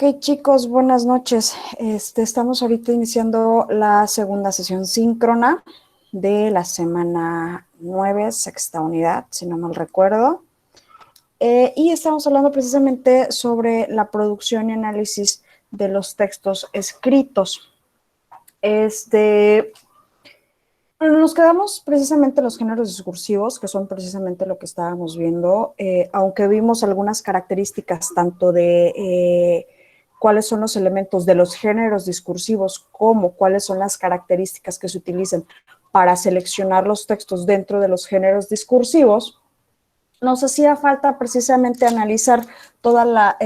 Ok, chicos, buenas noches. Estamos ahorita iniciando la segunda sesión síncrona de la semana 9, sexta unidad, si no mal recuerdo. Y estamos hablando precisamente sobre la producción y análisis de los textos escritos. Nos quedamos precisamente en los géneros discursivos, que son precisamente lo que estábamos viendo, aunque vimos algunas características tanto de cuáles son los elementos de los géneros discursivos, como cuáles son las características que se utilizan para seleccionar los textos dentro de los géneros discursivos. Nos hacía falta precisamente analizar toda la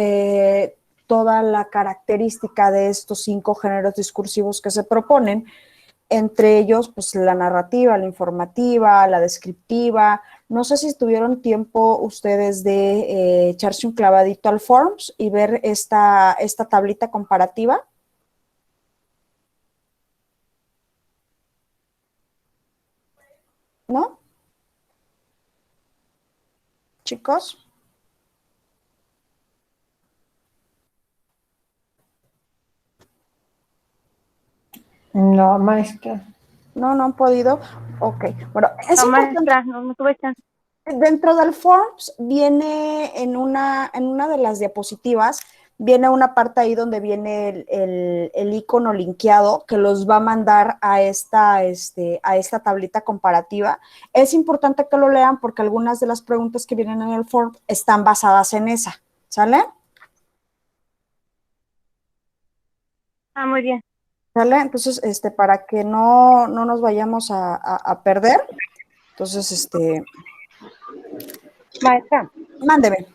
característica de estos 5 géneros discursivos que se proponen. Entre ellos, pues la narrativa, la informativa, la descriptiva. No sé si tuvieron tiempo ustedes de echarse un clavadito al Forms y ver esta tablita comparativa. ¿No? Chicos. No, maestra. No, no han podido. Ok. Bueno, es no, importante. Maestra, no tuve chance. Dentro del Forms viene en una de las diapositivas, viene una parte ahí donde viene el icono linkeado que los va a mandar a esta tablita comparativa. Es importante que lo lean porque algunas de las preguntas que vienen en el Form están basadas en esa, ¿sale? Muy bien. ¿Sale? Entonces, para que no nos vayamos a perder, entonces, Maestra. mándeme.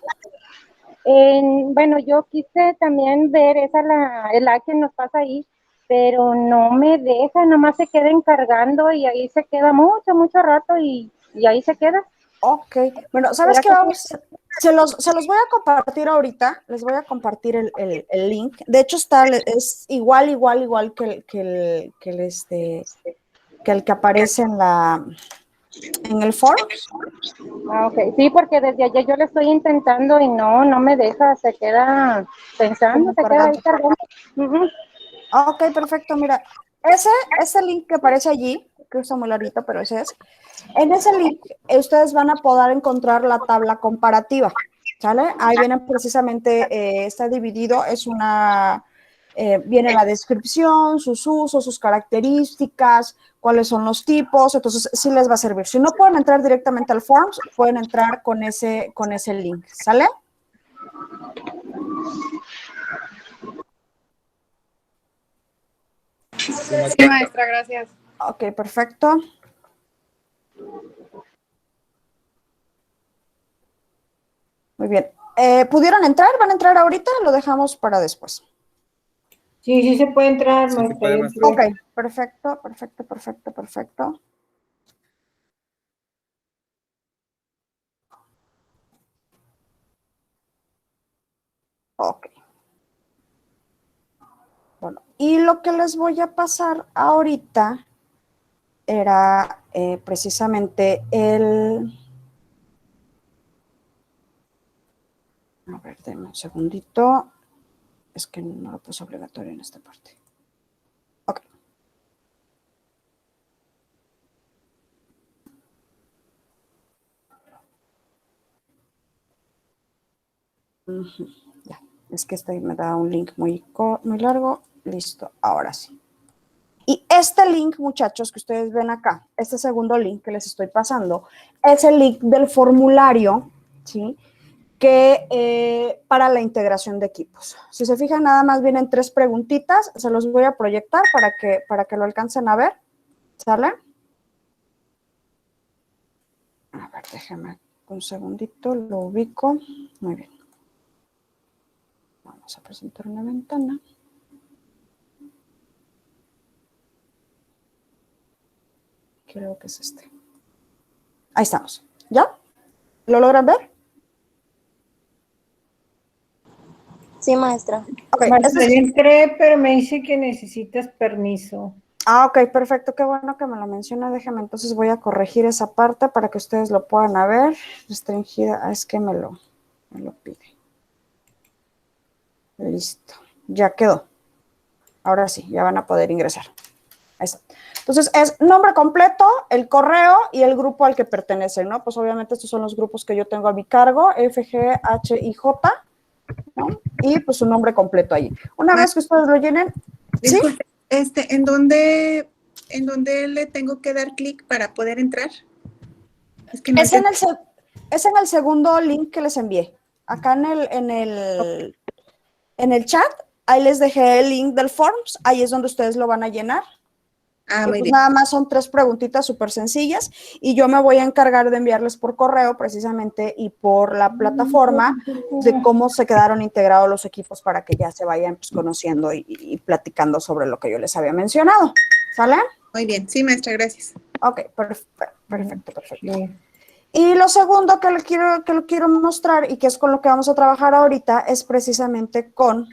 Bueno, yo quise también ver el like que nos pasa ahí, pero no me deja, nomás se queda encargando y ahí se queda mucho rato y ahí se queda. Ok, bueno, ¿sabes qué vamos? Se los voy a compartir ahorita, les voy a compartir el link. De hecho, es igual que el que aparece en el foro. Ok, sí, porque desde ayer yo le estoy intentando y no me deja, se queda pensando, se queda ahí cargando. Ok, perfecto, mira, ese link que aparece allí, que está muy larguito, pero ese es. En ese link, ustedes van a poder encontrar la tabla comparativa, ¿sale? Ahí viene precisamente, está dividido, viene la descripción, sus usos, sus características, cuáles son los tipos, entonces sí les va a servir. Si no pueden entrar directamente al Forms, pueden entrar con ese link, ¿sale? Sí, maestra, gracias. Ok, perfecto. Muy bien. ¿Pudieron entrar? ¿Van a entrar ahorita? Lo dejamos para después. Sí se puede entrar, Sí, maestra. Ok, perfecto. Ok. Bueno, y lo que les voy a pasar ahorita era precisamente A ver, denme un segundito. Es que no lo puse obligatorio en esta parte. Ok. Ya, es que me da un link muy largo. Listo, ahora sí. Y este link, muchachos, que ustedes ven acá, este segundo link que les estoy pasando, es el link del formulario, ¿sí? Que para la integración de equipos. Si se fijan, nada más vienen 3 preguntitas, se los voy a proyectar para que lo alcancen a ver, ¿sale? A ver, déjenme un segundito, lo ubico. Muy bien. Vamos a presentar una ventana. Creo que es este. Ahí estamos. ¿Ya? ¿Lo logran ver? Sí, maestra. Ok. Maestra, yo entré, pero me dice que necesitas permiso. Ok, perfecto, qué bueno que me lo menciona. Déjame, entonces voy a corregir esa parte para que ustedes lo puedan ver. Restringida, es que me lo pide. Listo. ya quedó. Ahora sí, ya van a poder ingresar. Ahí está. Entonces, es nombre completo, el correo y el grupo al que pertenecen, ¿no? Pues obviamente estos son los grupos que yo tengo a mi cargo, F, G, H y J, ¿no? Y pues su nombre completo ahí. Una vez que ustedes lo llenen, ¿sí? Disculpe, ¿en dónde le tengo que dar clic para poder entrar? Es que no Es en el segundo link que les envié. Acá en el chat, ahí les dejé el link del Forms, ahí es donde ustedes lo van a llenar. Ah, Y muy pues bien. nada más son 3 preguntitas súper sencillas y yo me voy a encargar de enviarles por correo precisamente y por la plataforma de cómo se quedaron integrados los equipos para que ya se vayan pues, conociendo y platicando sobre lo que yo les había mencionado. ¿Sale? Muy bien. Sí, maestra, gracias. Ok, perfecto. Y lo segundo que lo quiero mostrar y que es con lo que vamos a trabajar ahorita es precisamente con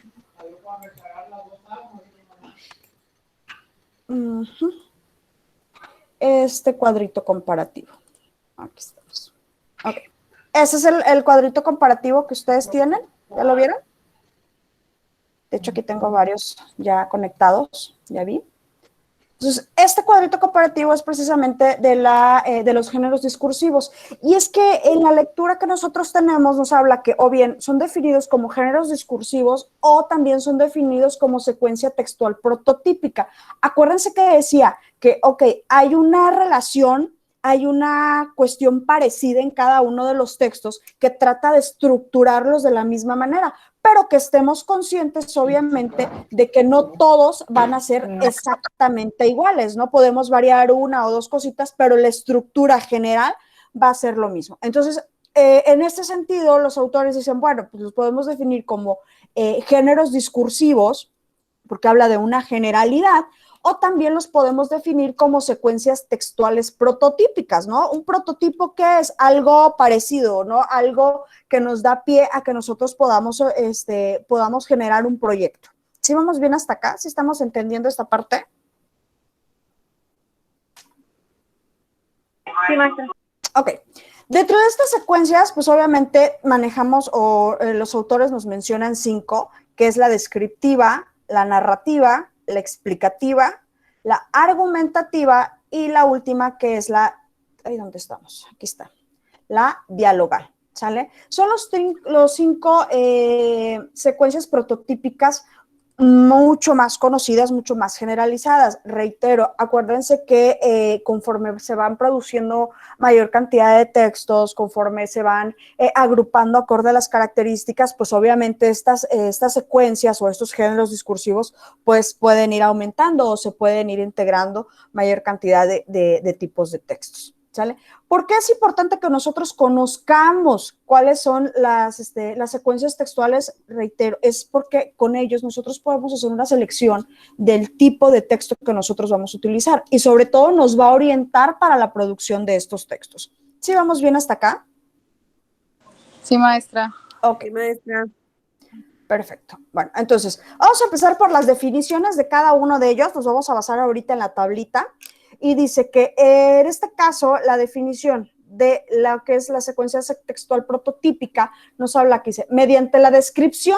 este cuadrito comparativo. Aquí estamos. Ok. Ese es el cuadrito comparativo que ustedes tienen. ¿Ya lo vieron? De hecho, aquí tengo varios ya conectados. ¿Ya vi? Entonces, este cuadrito comparativo es precisamente de los géneros discursivos. Y es que en la lectura que nosotros tenemos nos habla que o bien son definidos como géneros discursivos o también son definidos como secuencia textual prototípica. Acuérdense que decía que, ok, hay una relación, hay una cuestión parecida en cada uno de los textos que trata de estructurarlos de la misma manera, pero que estemos conscientes, obviamente, de que no todos van a ser exactamente iguales, ¿no? Podemos variar una o dos cositas, pero la estructura general va a ser lo mismo. Entonces, en este sentido, los autores dicen, bueno, pues los podemos definir como géneros discursivos, porque habla de una generalidad, o también los podemos definir como secuencias textuales prototípicas, ¿no? Un prototipo que es algo parecido, ¿no? Algo que nos da pie a que nosotros podamos generar un proyecto. ¿Sí vamos bien hasta acá? ¿Sí estamos entendiendo esta parte? Sí, maestra. Ok. Dentro de estas secuencias, pues obviamente manejamos, los autores nos mencionan 5, que es la descriptiva, la narrativa, la explicativa, la argumentativa y la última que es ¿dónde estamos? Aquí está, la dialogal, ¿sale? Son los 5 secuencias prototípicas mucho más conocidas, mucho más generalizadas. Reitero, acuérdense que conforme se van produciendo mayor cantidad de textos, conforme se van agrupando acorde a las características, pues obviamente estas secuencias o estos géneros discursivos pues pueden ir aumentando o se pueden ir integrando mayor cantidad de tipos de textos. ¿Sale? ¿Por qué es importante que nosotros conozcamos cuáles son las secuencias textuales? Reitero, es porque con ellos nosotros podemos hacer una selección del tipo de texto que nosotros vamos a utilizar y sobre todo nos va a orientar para la producción de estos textos. ¿Sí vamos bien hasta acá? Sí, maestra. Ok, maestra. Perfecto. Bueno, entonces, vamos a empezar por las definiciones de cada uno de ellos. Nos vamos a basar ahorita en la tablita. Y dice que en este caso, la definición de lo que es la secuencia textual prototípica nos habla que dice, mediante la descripción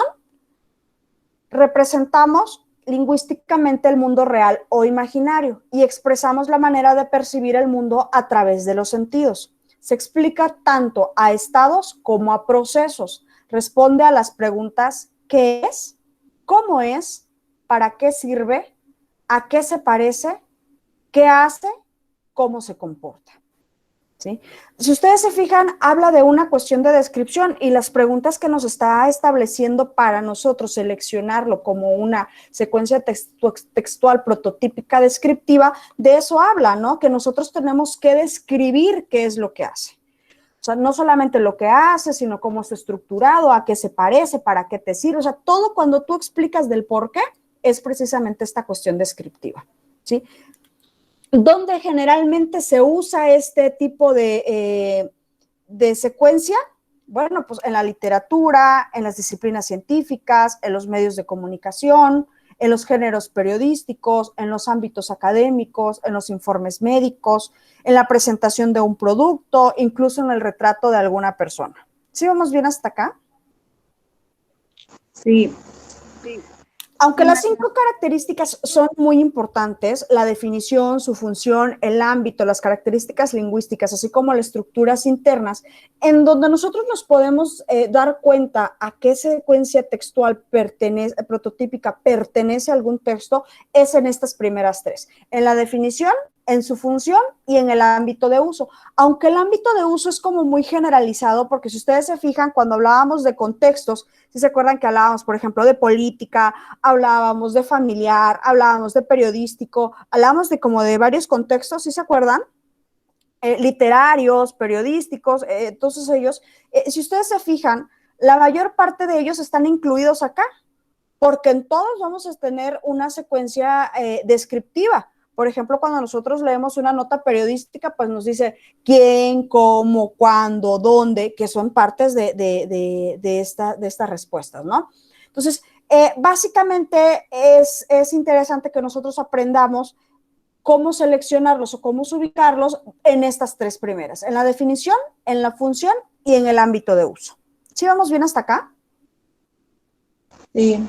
representamos lingüísticamente el mundo real o imaginario y expresamos la manera de percibir el mundo a través de los sentidos. Se explica tanto a estados como a procesos. Responde a las preguntas ¿qué es? ¿Cómo es? ¿Para qué sirve? ¿A qué se parece? ¿Qué hace? ¿Cómo se comporta? ¿Sí? Si ustedes se fijan, habla de una cuestión de descripción y las preguntas que nos está estableciendo para nosotros seleccionarlo como una secuencia textual prototípica descriptiva, de eso habla, ¿no? Que nosotros tenemos que describir qué es lo que hace. O sea, no solamente lo que hace, sino cómo está estructurado, a qué se parece, para qué te sirve. O sea, todo cuando tú explicas del por qué es precisamente esta cuestión descriptiva, ¿sí? ¿Dónde generalmente se usa este tipo de secuencia? Bueno, pues en la literatura, en las disciplinas científicas, en los medios de comunicación, en los géneros periodísticos, en los ámbitos académicos, en los informes médicos, en la presentación de un producto, incluso en el retrato de alguna persona. ¿Sí vamos bien hasta acá? Sí. Aunque las 5 características son muy importantes, la definición, su función, el ámbito, las características lingüísticas, así como las estructuras internas, en donde nosotros nos podemos dar cuenta a qué secuencia textual prototípica pertenece a algún texto, es en estas primeras 3, en la definición, en su función y en el ámbito de uso. Aunque el ámbito de uso es como muy generalizado, porque si ustedes se fijan, cuando hablábamos de contextos, si se acuerdan que hablábamos, por ejemplo, de política, hablábamos de familiar, hablábamos de periodístico, hablábamos de como de varios contextos, ¿sí se acuerdan? Literarios, periodísticos, todos ellos. Si ustedes se fijan, la mayor parte de ellos están incluidos acá, porque en todos vamos a tener una secuencia descriptiva. Por ejemplo, cuando nosotros leemos una nota periodística, pues nos dice quién, cómo, cuándo, dónde, que son partes de estas respuestas, ¿no? Entonces, básicamente es interesante que nosotros aprendamos cómo seleccionarlos o cómo ubicarlos en estas 3 primeras, en la definición, en la función y en el ámbito de uso. ¿Sí vamos bien hasta acá? Sí.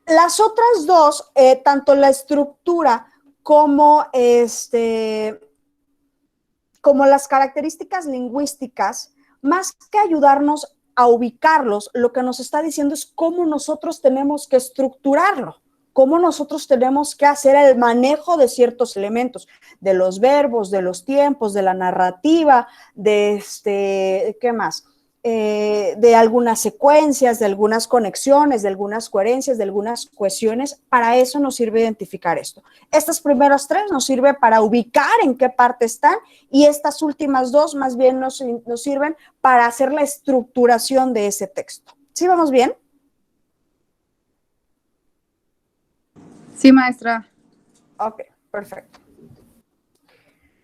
Las otras 2, tanto la estructura como, como las características lingüísticas, más que ayudarnos a ubicarlos, lo que nos está diciendo es cómo nosotros tenemos que estructurarlo, cómo nosotros tenemos que hacer el manejo de ciertos elementos, de los verbos, de los tiempos, de la narrativa, ¿qué más? De algunas secuencias, de algunas conexiones, de algunas coherencias, de algunas cohesiones. Para eso nos sirve identificar esto. Estas primeras 3 nos sirve para ubicar en qué parte están y estas últimas 2 más bien nos sirven para hacer la estructuración de ese texto. ¿Sí vamos bien? Sí, maestra. Ok, perfecto.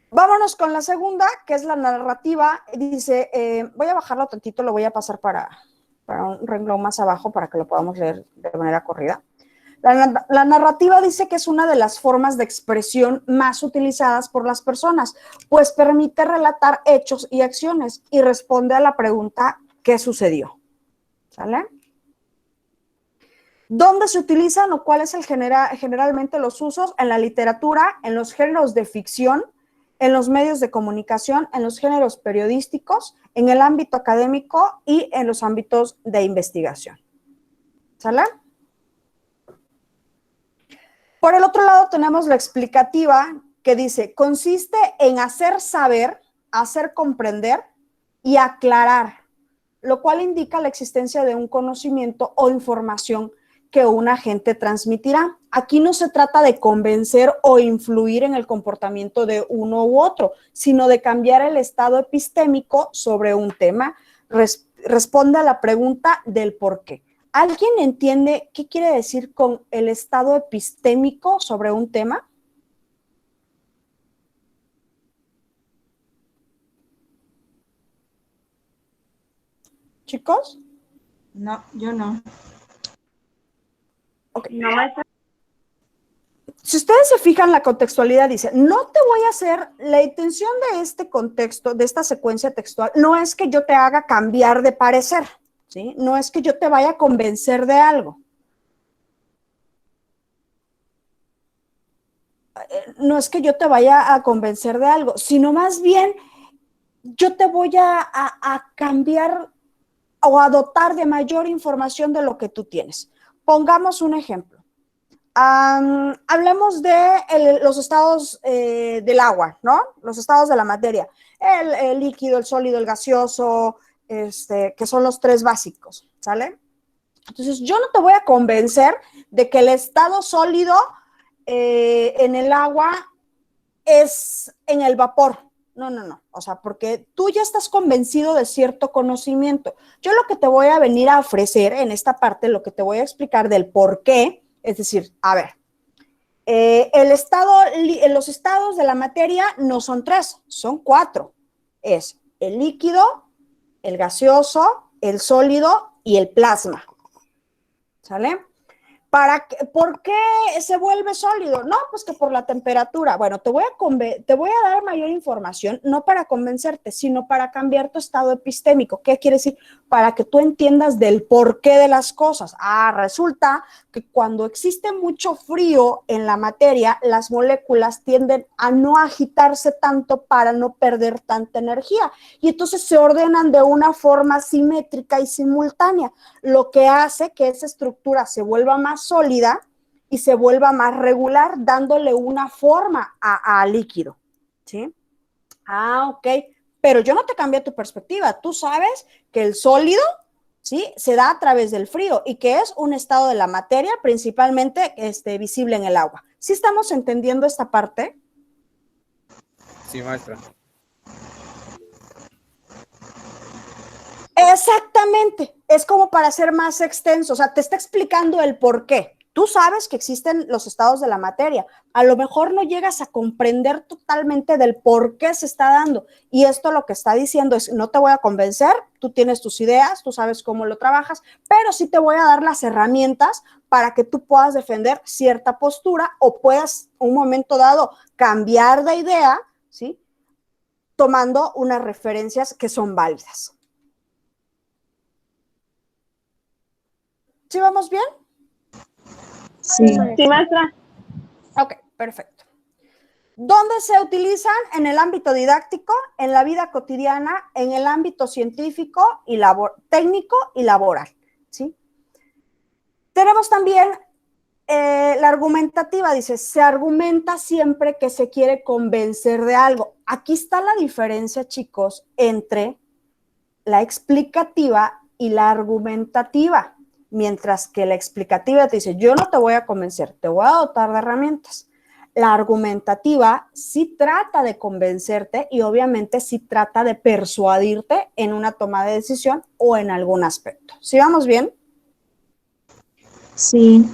Vámonos con la segunda, que es la narrativa. Dice, voy a bajarlo tantito, lo voy a pasar para un renglón más abajo para que lo podamos leer de manera corrida. La narrativa dice que es una de las formas de expresión más utilizadas por las personas, pues permite relatar hechos y acciones y responde a la pregunta ¿qué sucedió? ¿Sale? ¿Dónde se utilizan o cuáles son generalmente los usos? En la literatura, en los géneros de ficción, en los medios de comunicación, en los géneros periodísticos, en el ámbito académico y en los ámbitos de investigación. ¿Sale? Por el otro lado tenemos la explicativa que dice, consiste en hacer saber, hacer comprender y aclarar, lo cual indica la existencia de un conocimiento o información que un agente transmitirá. Aquí no se trata de convencer o influir en el comportamiento de uno u otro, sino de cambiar el estado epistémico sobre un tema. Responde a la pregunta del por qué. ¿Alguien entiende qué quiere decir con el estado epistémico sobre un tema? ¿Chicos? No, yo no. Okay. No, maestra. Si ustedes se fijan, la contextualidad dice, no te voy a hacer, la intención de este contexto, de esta secuencia textual, no es que yo te haga cambiar de parecer, ¿sí? No es que yo te vaya a convencer de algo. No es que yo te vaya a convencer de algo, sino más bien yo te voy a cambiar o a dotar de mayor información de lo que tú tienes. Pongamos un ejemplo. Hablemos de los estados del agua, ¿no? Los estados de la materia. El líquido, el sólido, el gaseoso, que son los 3 básicos, ¿sale? Entonces, yo no te voy a convencer de que el estado sólido en el agua es en el vapor. No, no, no. O sea, porque tú ya estás convencido de cierto conocimiento. Yo lo que te voy a venir a ofrecer en esta parte, lo que te voy a explicar del por qué, es decir, a ver, los estados de la materia no son 3, son 4. Es el líquido, el gaseoso, el sólido y el plasma. ¿Sale? ¿Por qué se vuelve sólido? No, pues que por la temperatura. Bueno, te voy a dar mayor información, no para convencerte, sino para cambiar tu estado epistémico. ¿Qué quiere decir? Para que tú entiendas del porqué de las cosas. Resulta que cuando existe mucho frío en la materia, las moléculas tienden a no agitarse tanto para no perder tanta energía. Y entonces se ordenan de una forma simétrica y simultánea, lo que hace que esa estructura se vuelva más sólida y se vuelva más regular, dándole una forma al líquido, ¿sí? Ok, pero yo no te cambié tu perspectiva. Tú sabes que el sólido, ¿sí?, se da a través del frío y que es un estado de la materia principalmente visible en el agua. ¿Sí estamos entendiendo esta parte? Sí, maestra. Exactamente, es como para ser más extenso, o sea, te está explicando el por qué. Tú sabes que existen los estados de la materia, a lo mejor no llegas a comprender totalmente del por qué se está dando, y esto lo que está diciendo es, no te voy a convencer, tú tienes tus ideas, tú sabes cómo lo trabajas, pero sí te voy a dar las herramientas para que tú puedas defender cierta postura o puedas, un momento dado, cambiar de idea, ¿sí?, tomando unas referencias que son válidas. ¿Sí vamos bien? Sí. Sí, maestra. Ok, perfecto. ¿Dónde se utilizan? En el ámbito didáctico, en la vida cotidiana, en el ámbito científico y técnico y laboral, ¿sí? Tenemos también la argumentativa, dice, se argumenta siempre que se quiere convencer de algo. Aquí está la diferencia, chicos, entre la explicativa y la argumentativa. Mientras que la explicativa te dice, yo no te voy a convencer, te voy a dotar de herramientas. La argumentativa sí trata de convencerte y obviamente sí trata de persuadirte en una toma de decisión o en algún aspecto. ¿Sí vamos bien? Sí.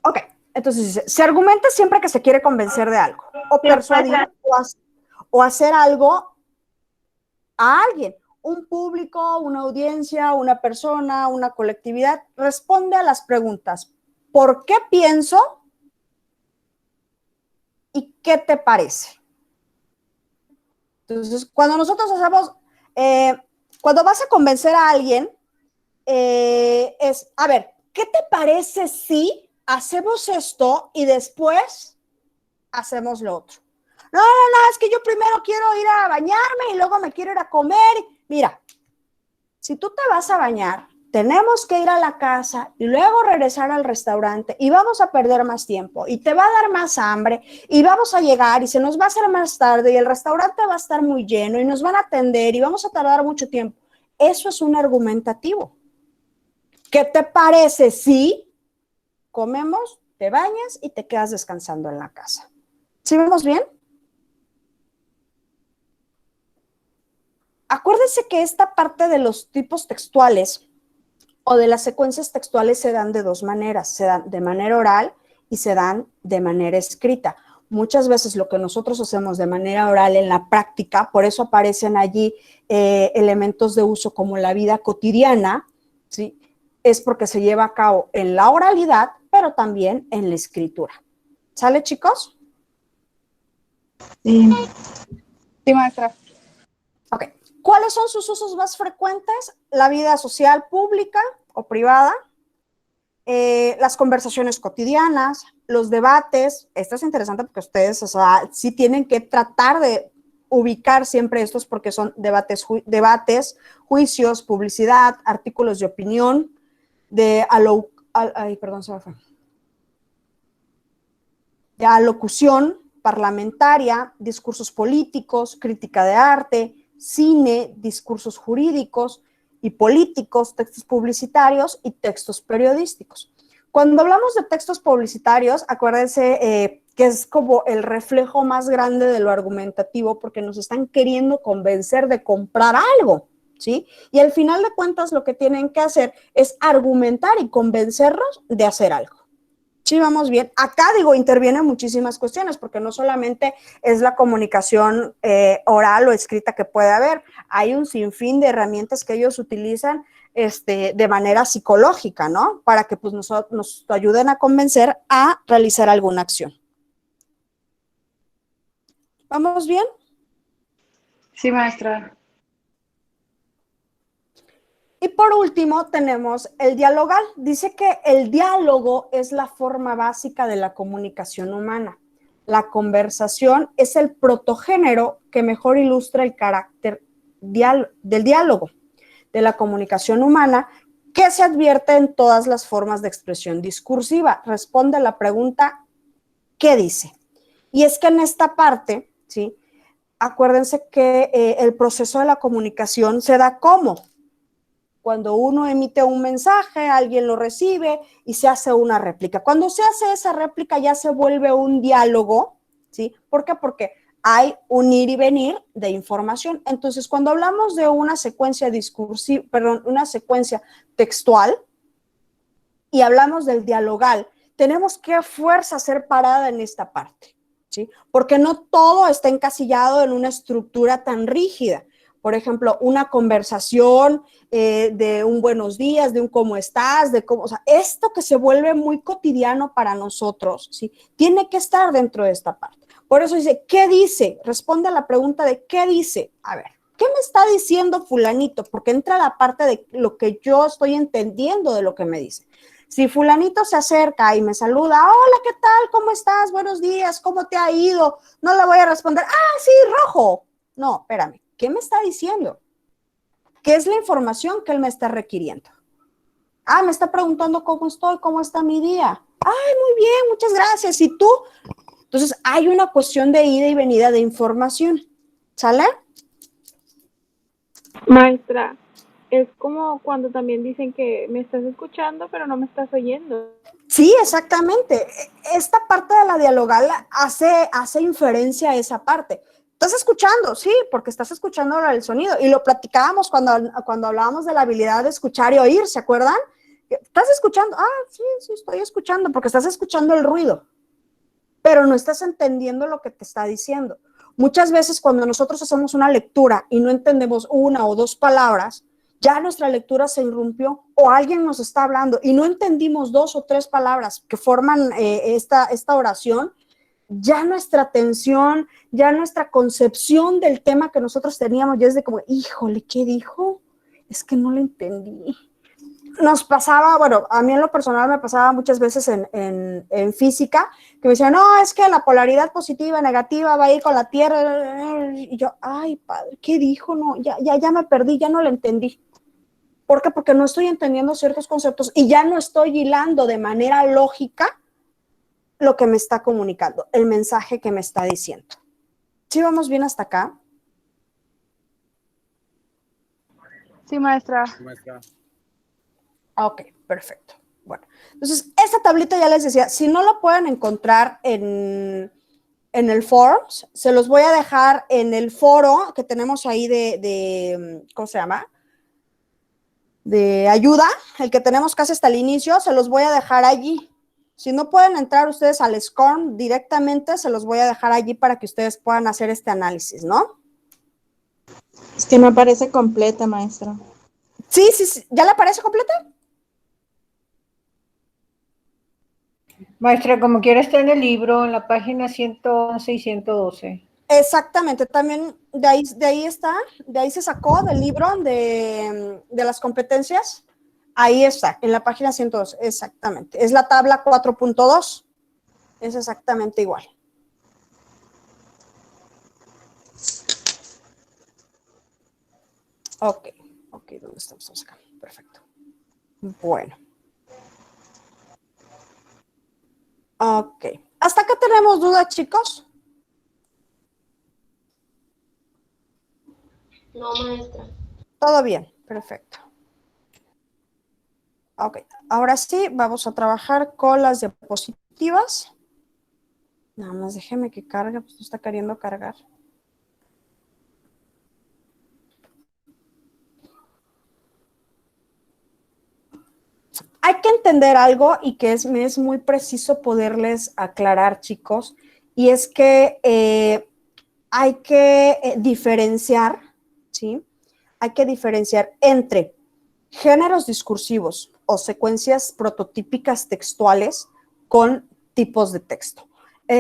Ok, entonces dice, se argumenta siempre que se quiere convencer de algo o Sí, persuadir maestra. o hacer algo a alguien. Un público, una audiencia, una persona, una colectividad, responde a las preguntas, ¿por qué pienso? ¿Y qué te parece? Entonces, cuando nosotros hacemos, cuando vas a convencer a alguien, es, a ver, ¿qué te parece si hacemos esto y después hacemos lo otro? No, es que yo primero quiero ir a bañarme y luego me quiero ir a comer. Mira, si tú te vas a bañar, tenemos que ir a la casa y luego regresar al restaurante y vamos a perder más tiempo y te va a dar más hambre y vamos a llegar y se nos va a hacer más tarde y el restaurante va a estar muy lleno y nos van a atender y vamos a tardar mucho tiempo. Eso es un argumentativo. ¿Qué te parece si comemos, te bañas y te quedas descansando en la casa? ¿Sí vemos bien? Acuérdense que esta parte de los tipos textuales o de las secuencias textuales se dan de dos maneras, se dan de manera oral y se dan de manera escrita. Muchas veces lo que nosotros hacemos de manera oral en la práctica, por eso aparecen allí elementos de uso como la vida cotidiana, ¿sí?, es porque se lleva a cabo en la oralidad, pero también en la escritura. ¿Sale, chicos? Sí. Sí, maestra. Ok. ¿Cuáles son sus usos más frecuentes? La vida social pública o privada, las conversaciones cotidianas, los debates. Esto es interesante porque ustedes, o sea, sí tienen que tratar de ubicar siempre estos porque son debates, juicios, publicidad, artículos de opinión, de alocución parlamentaria, discursos políticos, crítica de arte, cine, discursos jurídicos y políticos, textos publicitarios y textos periodísticos. Cuando hablamos de textos publicitarios, acuérdense que es como el reflejo más grande de lo argumentativo porque nos están queriendo convencer de comprar algo, ¿sí? Y al final de cuentas lo que tienen que hacer es argumentar y convencernos de hacer algo. Sí, vamos bien. Acá, digo, intervienen muchísimas cuestiones, porque no solamente es la comunicación oral o escrita que puede haber, hay un sinfín de herramientas que ellos utilizan de manera psicológica, ¿no? Para que pues, nos ayuden a convencer a realizar alguna acción. ¿Vamos bien? Sí, maestra. Y por último tenemos el dialogal. Dice que el diálogo es la forma básica de la comunicación humana. La conversación es el protogénero que mejor ilustra el carácter del diálogo, de la comunicación humana, que se advierte en todas las formas de expresión discursiva. Responde a la pregunta, ¿qué dice? Y es que en esta parte, ¿sí? Acuérdense que el proceso de la comunicación se da ¿cómo? Cuando uno emite un mensaje, alguien lo recibe y se hace una réplica. Cuando se hace esa réplica ya se vuelve un diálogo, ¿sí? ¿Por qué? Porque hay un ir y venir de información. Entonces, cuando hablamos de una secuencia discursiva, perdón, una secuencia textual y hablamos del dialogal, tenemos que a fuerza ser parada en esta parte, ¿sí? Porque no todo está encasillado en una estructura tan rígida. Por ejemplo, una conversación de un buenos días, de un cómo estás, de cómo, o sea, esto que se vuelve muy cotidiano para nosotros, ¿sí? Tiene que estar dentro de esta parte. Por eso dice, ¿qué dice? Responde a la pregunta de ¿qué dice? A ver, ¿qué me está diciendo fulanito? Porque entra la parte de lo que yo estoy entendiendo de lo que me dice. Si fulanito se acerca y me saluda, hola, ¿qué tal? ¿Cómo estás? Buenos días, ¿cómo te ha ido? No le voy a responder, sí, rojo. No, espérame, ¿qué me está diciendo? ¿Qué es la información que él me está requiriendo? Me está preguntando cómo estoy, cómo está mi día. Muy bien, muchas gracias. ¿Y tú? Entonces, hay una cuestión de ida y venida de información. ¿Sale? Maestra, es como cuando también dicen que me estás escuchando, pero no me estás oyendo. Sí, exactamente. Esta parte de la dialogal hace inferencia a esa parte. Estás escuchando, sí, porque estás escuchando el sonido. Y lo platicábamos cuando hablábamos de la habilidad de escuchar y oír, ¿se acuerdan? ¿Estás escuchando? Sí, estoy escuchando, porque estás escuchando el ruido, pero no estás entendiendo lo que te está diciendo. Muchas veces cuando nosotros hacemos una lectura y no entendemos una o dos palabras, ya nuestra lectura se irrumpió o alguien nos está hablando y no entendimos dos o tres palabras que forman esta oración, ya nuestra atención, ya nuestra concepción del tema que nosotros teníamos ya es de como, híjole, ¿qué dijo? Es que no lo entendí. Nos pasaba, bueno, a mí en lo personal me pasaba muchas veces en física, que me decían, no, es que la polaridad positiva, negativa va a ir con la Tierra, y yo, ay, padre, ¿qué dijo? No, ya me perdí, ya no lo entendí. ¿Por qué? Porque no estoy entendiendo ciertos conceptos y ya no estoy hilando de manera lógica lo que me está comunicando, el mensaje que me está diciendo. ¿Sí vamos bien hasta acá? Sí, maestra. Sí, maestra. Ok, perfecto. Bueno, entonces, esta tablita ya les decía, si no la pueden encontrar en el Forms, se los voy a dejar en el foro que tenemos ahí ¿cómo se llama? De ayuda, el que tenemos casi hasta el inicio, se los voy a dejar allí. Si no pueden entrar ustedes al SCORM directamente, se los voy a dejar allí para que ustedes puedan hacer este análisis, ¿no? Es que me parece completa, maestra. Sí, ¿ya le parece completa? Maestra, como quiera está en el libro, en la página 111 y 112. Exactamente, también de ahí está, de ahí se sacó del libro de las competencias, ahí está, en la página 102, exactamente, es la tabla 4.2, es exactamente igual. Ok, ¿dónde estamos acá? Perfecto. Bueno. Ok, ¿hasta acá tenemos dudas, chicos? No, maestra. Todo bien, perfecto. Ok, ahora sí, vamos a trabajar con las diapositivas. Nada más déjeme que cargue, pues no está queriendo cargar. Hay que entender algo y que me es muy preciso poderles aclarar, chicos, y es que hay que diferenciar, ¿sí? Hay que diferenciar entre géneros discursivos o secuencias prototípicas textuales con tipos de texto.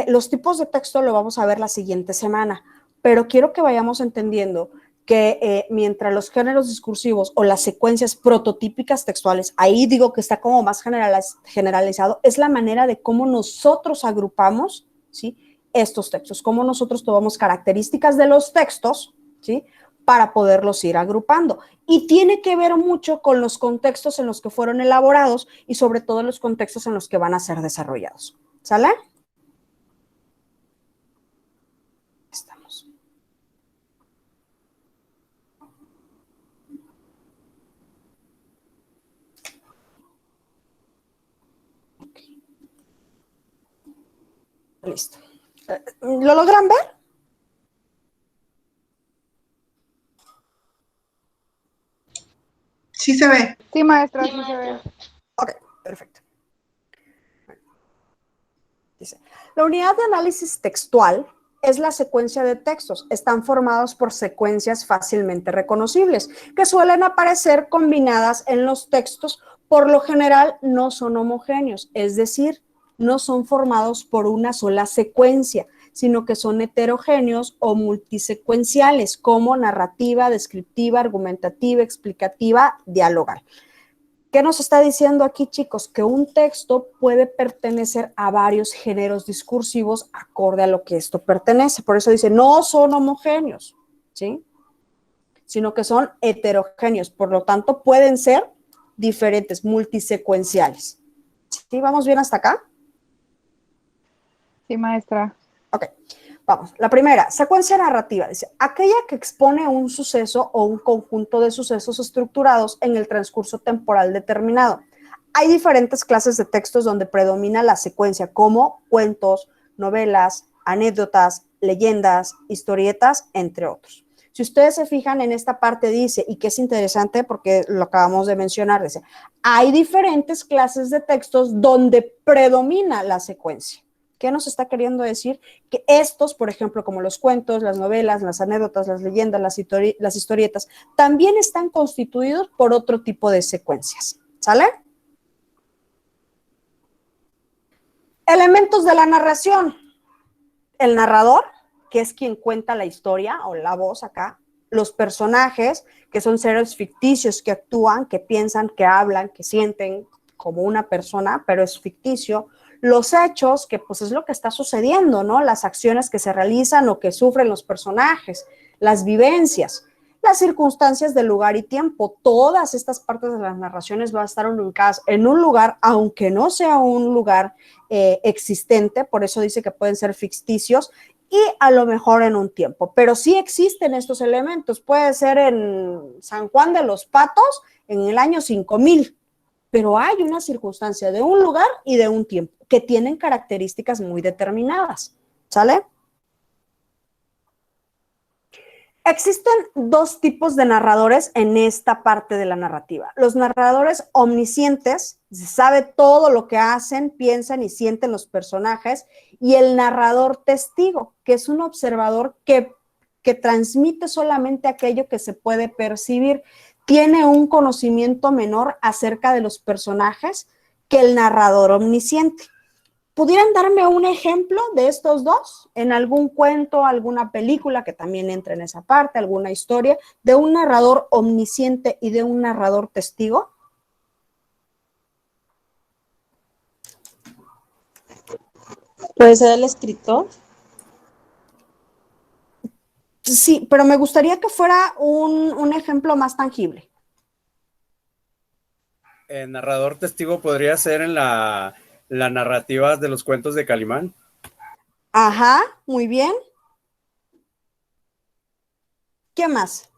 Los tipos de texto lo vamos a ver la siguiente semana, pero quiero que vayamos entendiendo que mientras los géneros discursivos o las secuencias prototípicas textuales, ahí digo que está como más generalizado, es la manera de cómo nosotros agrupamos, ¿sí?, estos textos, cómo nosotros tomamos características de los textos, ¿sí?, para poderlos ir agrupando. Y tiene que ver mucho con los contextos en los que fueron elaborados y sobre todo los contextos en los que van a ser desarrollados. ¿Sale? Estamos. Okay. Listo. ¿Lo logran ver? Sí se ve. Sí, maestra, sí se ve. Ok, perfecto. Dice, la unidad de análisis textual es la secuencia de textos. Están formados por secuencias fácilmente reconocibles, que suelen aparecer combinadas en los textos. Por lo general, no son homogéneos, es decir, no son formados por una sola secuencia, sino que son heterogéneos o multisecuenciales, como narrativa, descriptiva, argumentativa, explicativa, dialogal. ¿Qué nos está diciendo aquí, chicos? Que un texto puede pertenecer a varios géneros discursivos acorde a lo que esto pertenece. Por eso dice, no son homogéneos, ¿sí?, sino que son heterogéneos. Por lo tanto, pueden ser diferentes, multisecuenciales. ¿Sí? ¿Vamos bien hasta acá? Sí, maestra. Ok, vamos. La primera, secuencia narrativa. Dice, aquella que expone un suceso o un conjunto de sucesos estructurados en el transcurso temporal determinado. Hay diferentes clases de textos donde predomina la secuencia, como cuentos, novelas, anécdotas, leyendas, historietas, entre otros. Si ustedes se fijan en esta parte dice, y que es interesante porque lo acabamos de mencionar, dice, hay diferentes clases de textos donde predomina la secuencia. ¿Qué nos está queriendo decir? Que estos, por ejemplo, como los cuentos, las novelas, las anécdotas, las leyendas, las historietas, también están constituidos por otro tipo de secuencias. ¿Sale? Elementos de la narración. El narrador, que es quien cuenta la historia o la voz acá. Los personajes, que son seres ficticios que actúan, que piensan, que hablan, que sienten como una persona, pero es ficticio. Los hechos, que pues es lo que está sucediendo, ¿no? Las acciones que se realizan o que sufren los personajes, las vivencias, las circunstancias del lugar y tiempo. Todas estas partes de las narraciones van a estar ubicadas en un lugar, aunque no sea un lugar existente, por eso dice que pueden ser ficticios, y a lo mejor en un tiempo. Pero sí existen estos elementos. Puede ser en San Juan de los Patos en el año 5000, pero hay una circunstancia de un lugar y de un tiempo que tienen características muy determinadas. ¿Sale? Existen dos tipos de narradores en esta parte de la narrativa. Los narradores omniscientes, se sabe todo lo que hacen, piensan y sienten los personajes, y el narrador testigo, que es un observador que transmite solamente aquello que se puede percibir. Tiene un conocimiento menor acerca de los personajes que el narrador omnisciente. ¿Pudieran darme un ejemplo de estos dos? En algún cuento, alguna película que también entre en esa parte, alguna historia, de un narrador omnisciente y de un narrador testigo. ¿Puede ser el escritor? Sí, pero me gustaría que fuera un ejemplo más tangible. El narrador testigo podría ser en la narrativa de los cuentos de Calimán. Ajá, muy bien. ¿Qué más?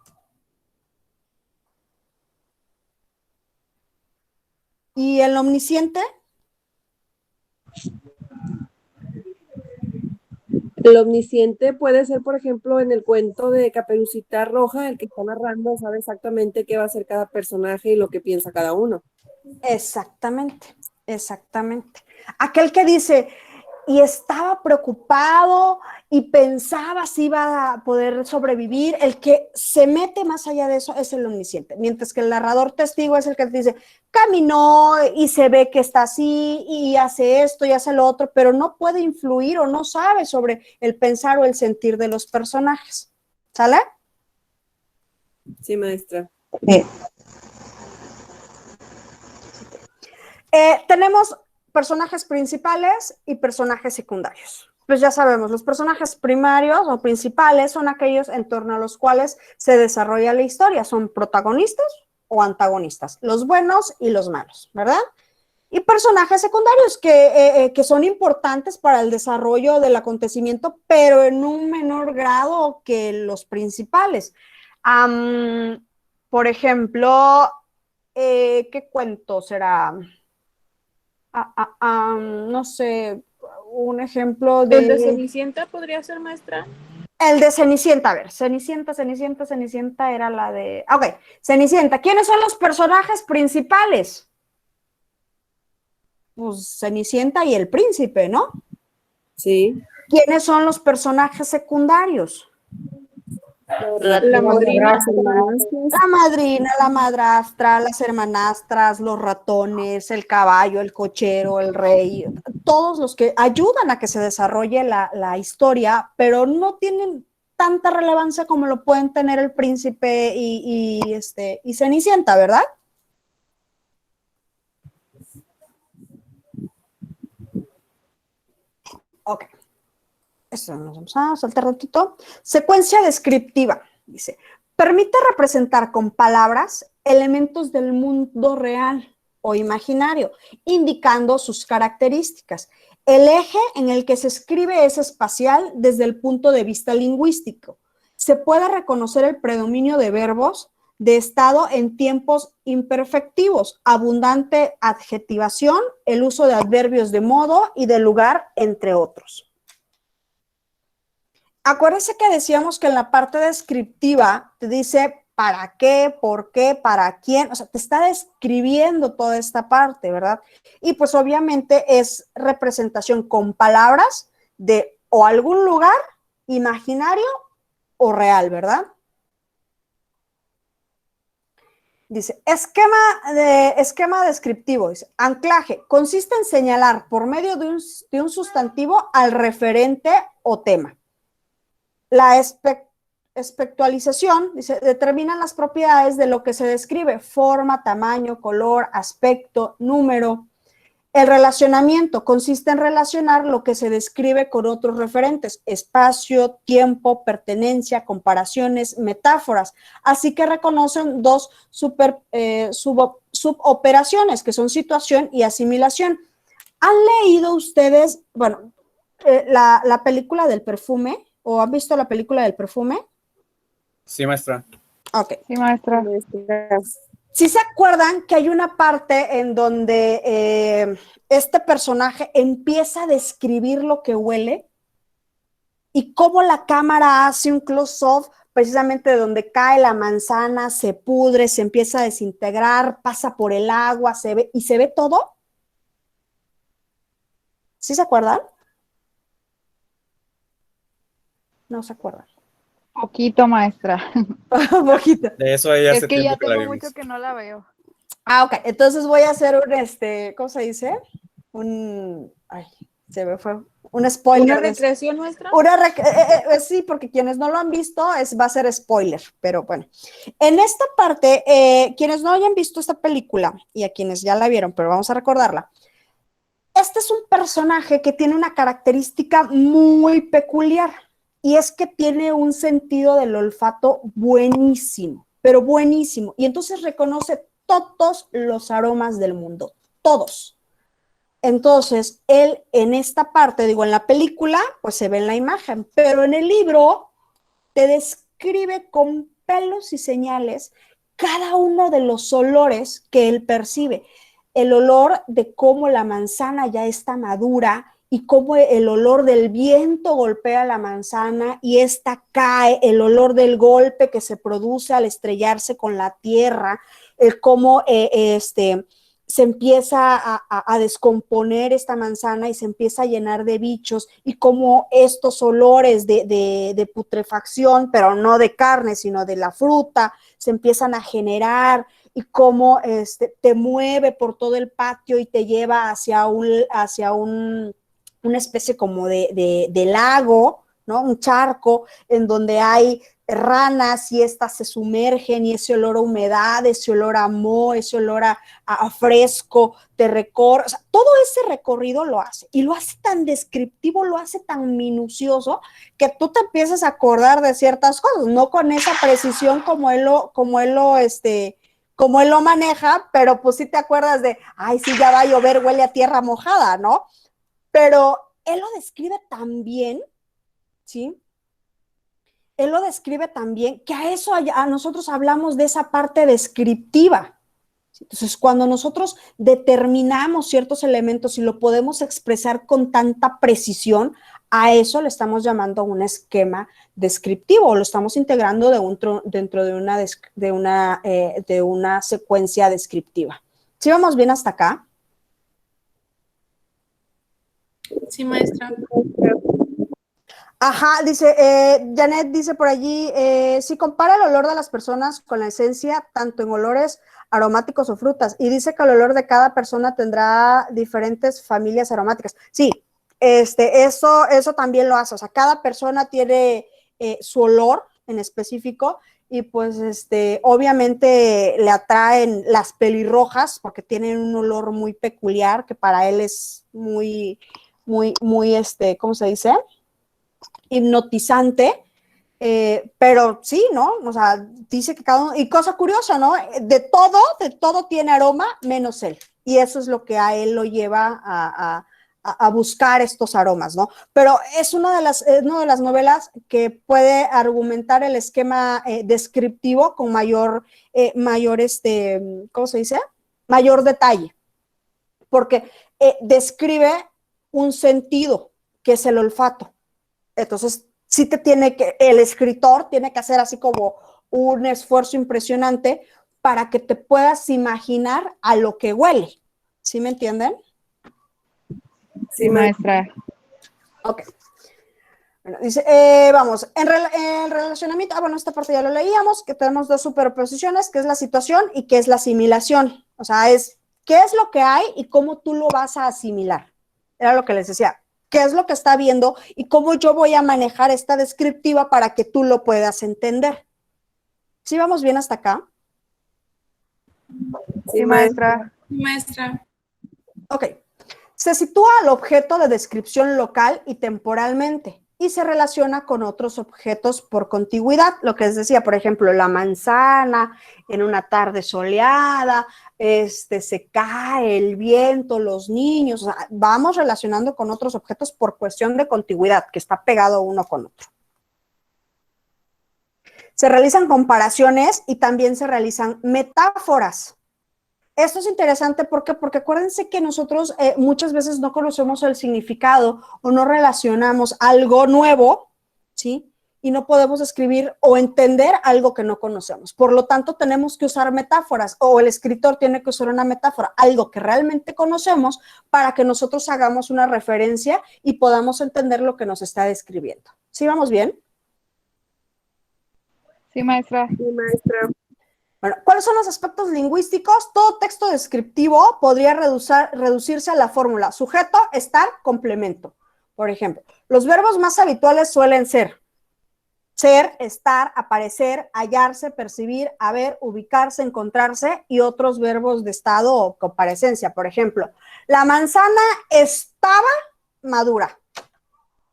¿Y el omnisciente? El omnisciente puede ser, por ejemplo, en el cuento de Caperucita Roja, el que está narrando sabe exactamente qué va a hacer cada personaje y lo que piensa cada uno. Exactamente, exactamente. Aquel que dice, y estaba preocupado y pensaba si iba a poder sobrevivir, el que se mete más allá de eso es el omnisciente, mientras que el narrador testigo es el que te dice, caminó y se ve que está así y hace esto y hace lo otro, pero no puede influir o no sabe sobre el pensar o el sentir de los personajes. ¿Sale? Sí, maestra. Tenemos personajes principales y personajes secundarios. Pues ya sabemos, los personajes primarios o principales son aquellos en torno a los cuales se desarrolla la historia. Son protagonistas o antagonistas, los buenos y los malos, ¿verdad? Y personajes secundarios que son importantes para el desarrollo del acontecimiento, pero en un menor grado que los principales. Por ejemplo, ¿qué cuento será? No sé, un ejemplo ¿El de de... Cenicienta podría ser, maestra? El de Cenicienta, a ver, Cenicienta era la de... Ok, Cenicienta, ¿quiénes son los personajes principales? Pues Cenicienta y el príncipe, ¿no? Sí. ¿Quiénes son los personajes secundarios? La madrina. La madrina, la madrastra, las hermanastras, los ratones, el caballo, el cochero, el rey, todos los que ayudan a que se desarrolle la historia, pero no tienen tanta relevancia como lo pueden tener el príncipe y Cenicienta, ¿verdad? Ok. Esto nos vamos a saltar ratito. Secuencia descriptiva, dice, permite representar con palabras elementos del mundo real o imaginario, indicando sus características. El eje en el que se escribe es espacial desde el punto de vista lingüístico. Se puede reconocer el predominio de verbos de estado en tiempos imperfectivos, abundante adjetivación, el uso de adverbios de modo y de lugar, entre otros. Acuérdense que decíamos que en la parte descriptiva te dice para qué, por qué, para quién, o sea, te está describiendo toda esta parte, ¿verdad? Y pues obviamente es representación con palabras de o algún lugar imaginario o real, ¿verdad? Dice, esquema descriptivo, dice, anclaje, consiste en señalar por medio de un sustantivo al referente o tema. La espectualización, dice, determina las propiedades de lo que se describe, forma, tamaño, color, aspecto, número. El relacionamiento consiste en relacionar lo que se describe con otros referentes, espacio, tiempo, pertenencia, comparaciones, metáforas. Así que reconocen dos suboperaciones, que son situación y asimilación. ¿Han leído ustedes, bueno, la película del perfume? ¿O han visto la película del perfume? Sí, maestra. Ok. Sí, maestra. ¿Sí se acuerdan que hay una parte en donde este personaje empieza a describir lo que huele y cómo la cámara hace un close-up precisamente de donde cae la manzana, se pudre, se empieza a desintegrar, pasa por el agua, se ve y se ve todo? ¿Sí se acuerdan? No se acuerdan. Poquito, maestra. Poquito. De eso ahí hace Es que tiempo ya que la tengo vimos. mucho que no la veo. Ok, entonces voy a hacer ¿cómo se dice? Se me fue, un spoiler. ¿Una recreación nuestra? Sí, porque quienes no lo han visto va a ser spoiler, pero bueno. En esta parte, quienes no hayan visto esta película, y a quienes ya la vieron, pero vamos a recordarla, este es un personaje que tiene una característica muy peculiar, y es que tiene un sentido del olfato buenísimo, pero buenísimo, y entonces reconoce todos los aromas del mundo, todos. Entonces, él en esta parte, digo, en la película, pues se ve en la imagen, pero en el libro te describe con pelos y señales cada uno de los olores que él percibe. El olor de cómo la manzana ya está madura y cómo el olor del viento golpea la manzana y esta cae, el olor del golpe que se produce al estrellarse con la tierra, el cómo se empieza a descomponer esta manzana y se empieza a llenar de bichos, y como estos olores de putrefacción, pero no de carne, sino de la fruta, se empiezan a generar, y cómo te mueve por todo el patio y te lleva hacia una especie como de lago, ¿no? Un charco en donde hay ranas y estas se sumergen, y ese olor a humedad, ese olor a moho, ese olor a fresco, te recorre, o sea, todo ese recorrido lo hace, y lo hace tan descriptivo, lo hace tan minucioso, que tú te empiezas a acordar de ciertas cosas, no con esa precisión como él lo maneja, pero pues sí te acuerdas de, ay, sí, ya va a llover, huele a tierra mojada, ¿no? Pero él lo describe tan bien, ¿sí? Él lo describe tan bien que a nosotros hablamos de esa parte descriptiva. Entonces, cuando nosotros determinamos ciertos elementos y lo podemos expresar con tanta precisión, a eso le estamos llamando un esquema descriptivo, o lo estamos integrando dentro de una secuencia descriptiva. ¿Sí vamos bien hasta acá? Sí, maestra. Ajá, dice, Janet dice por allí, si compara el olor de las personas con la esencia, tanto en olores aromáticos o frutas, y dice que el olor de cada persona tendrá diferentes familias aromáticas. Sí, eso también lo hace, o sea, cada persona tiene su olor en específico, y pues obviamente le atraen las pelirrojas porque tienen un olor muy peculiar que para él es muy, ¿cómo se dice? Hipnotizante, pero sí, ¿no? O sea, dice que cada uno, y cosa curiosa, ¿no? De todo tiene aroma menos él, y eso es lo que a él lo lleva a buscar estos aromas, ¿no? Pero es una de las novelas que puede argumentar el esquema descriptivo con mayor, ¿cómo se dice? Mayor detalle, porque describe un sentido, que es el olfato. Entonces, sí el escritor tiene que hacer así como un esfuerzo impresionante para que te puedas imaginar a lo que huele. ¿Sí me entienden? Sí, maestra. Ok. Bueno, dice, vamos, en relacionamiento, bueno, esta parte ya lo leíamos, que tenemos dos superposiciones, que es la situación y que es la asimilación. O sea, es qué es lo que hay y cómo tú lo vas a asimilar. Era lo que les decía. ¿Qué es lo que está viendo y cómo yo voy a manejar esta descriptiva para que tú lo puedas entender? ¿Sí vamos bien hasta acá? Sí, maestra. Maestra. Ok. Se sitúa al objeto de descripción local y temporalmente, y se relaciona con otros objetos por contigüidad, lo que les decía, por ejemplo, la manzana en una tarde soleada, se cae el viento, los niños, o sea, vamos relacionando con otros objetos por cuestión de contigüidad, que está pegado uno con otro. Se realizan comparaciones y también se realizan metáforas. Esto es interesante porque acuérdense que nosotros muchas veces no conocemos el significado o no relacionamos algo nuevo, ¿sí? Y no podemos escribir o entender algo que no conocemos. Por lo tanto, tenemos que usar metáforas, o el escritor tiene que usar una metáfora, algo que realmente conocemos, para que nosotros hagamos una referencia y podamos entender lo que nos está describiendo. ¿Sí vamos bien? Sí, maestra. Sí, maestra. Bueno, ¿cuáles son los aspectos lingüísticos? Todo texto descriptivo podría reducirse a la fórmula sujeto, estar, complemento. Por ejemplo, los verbos más habituales suelen ser: estar, aparecer, hallarse, percibir, haber, ubicarse, encontrarse, y otros verbos de estado o comparecencia. Por ejemplo, la manzana estaba madura,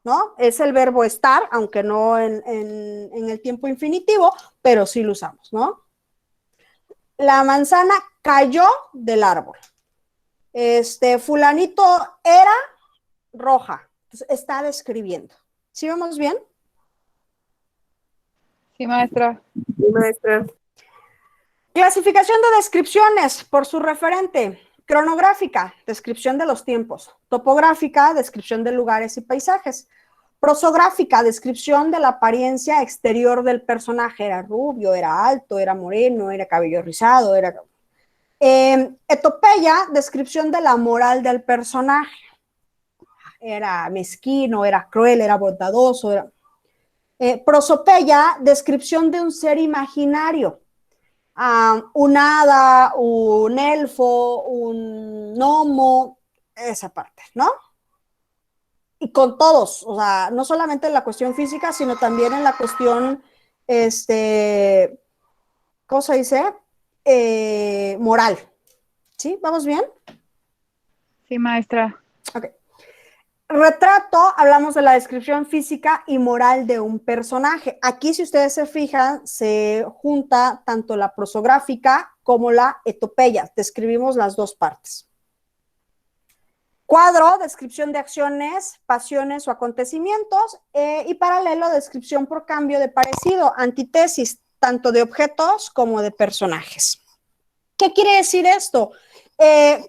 ¿no? Es el verbo estar, aunque no en el tiempo infinitivo, pero sí lo usamos, ¿no? La manzana cayó del árbol. Fulanito era roja. Entonces, está describiendo. ¿Sí vamos bien? Sí, maestra. Sí, maestra. Clasificación de descripciones por su referente. Cronográfica, descripción de los tiempos. Topográfica, descripción de lugares y paisajes. Prosográfica, descripción de la apariencia exterior del personaje. Era rubio, era alto, era moreno, era cabello rizado, era... Etopeya, descripción de la moral del personaje. Era mezquino, era cruel, era bondadoso. Prosopeya, descripción de un ser imaginario. Un hada, un elfo, un gnomo, esa parte, ¿no? Y con todos, o sea, no solamente en la cuestión física, sino también en la cuestión, ¿cómo se dice? Moral. ¿Sí? ¿Vamos bien? Sí, maestra. Ok. Retrato, hablamos de la descripción física y moral de un personaje. Aquí, si ustedes se fijan, se junta tanto la prosográfica como la etopeya. Describimos las dos partes. Cuadro, descripción de acciones, pasiones o acontecimientos. Y paralelo, descripción por cambio de parecido, antítesis, tanto de objetos como de personajes. ¿Qué quiere decir esto?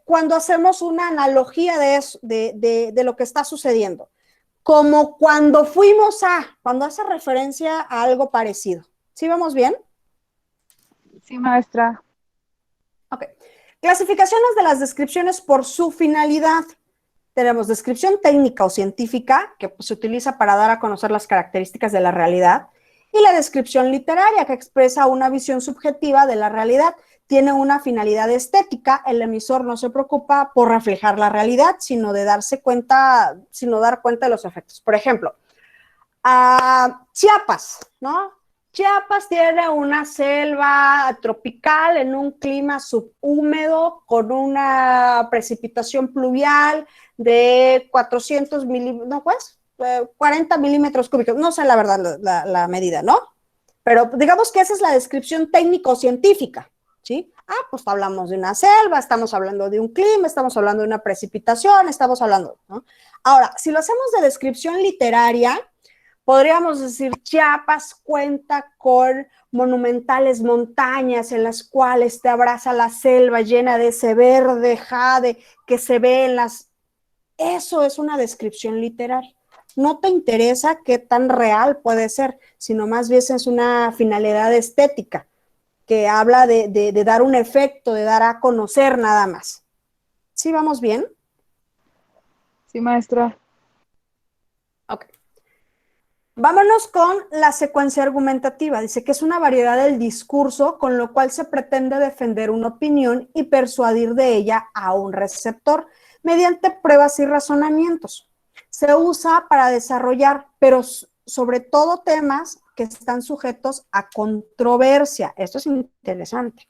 Cuando hacemos una analogía de lo que está sucediendo, como cuando cuando hace referencia a algo parecido. ¿Sí vamos bien? Sí, maestra. Ok. Clasificaciones de las descripciones por su finalidad. Tenemos descripción técnica o científica, que se utiliza para dar a conocer las características de la realidad, y la descripción literaria, que expresa una visión subjetiva de la realidad. Tiene una finalidad estética, el emisor no se preocupa por reflejar la realidad, sino de dar cuenta de los efectos. Por ejemplo, Chiapas, ¿no? Chiapas tiene una selva tropical en un clima subhúmedo con una precipitación pluvial de 400 milímetros, ¿no pues? 40 milímetros cúbicos, no sé la verdad la medida, ¿no? Pero digamos que esa es la descripción técnico-científica. ¿Sí? Pues hablamos de una selva, estamos hablando de un clima, estamos hablando de una precipitación, estamos hablando, ¿no? Ahora, si lo hacemos de descripción literaria, podríamos decir Chiapas cuenta con monumentales montañas en las cuales te abraza la selva llena de ese verde jade que se ve en las... Eso es una descripción literaria. No te interesa qué tan real puede ser, sino más bien es una finalidad estética, que habla de dar un efecto, de dar a conocer nada más. ¿Sí vamos bien? Sí, maestra. Ok. Vámonos con la secuencia argumentativa. Dice que es una variedad del discurso con lo cual se pretende defender una opinión y persuadir de ella a un receptor mediante pruebas y razonamientos. Se usa para desarrollar, pero sobre todo temas que están sujetos a controversia. Esto es interesante.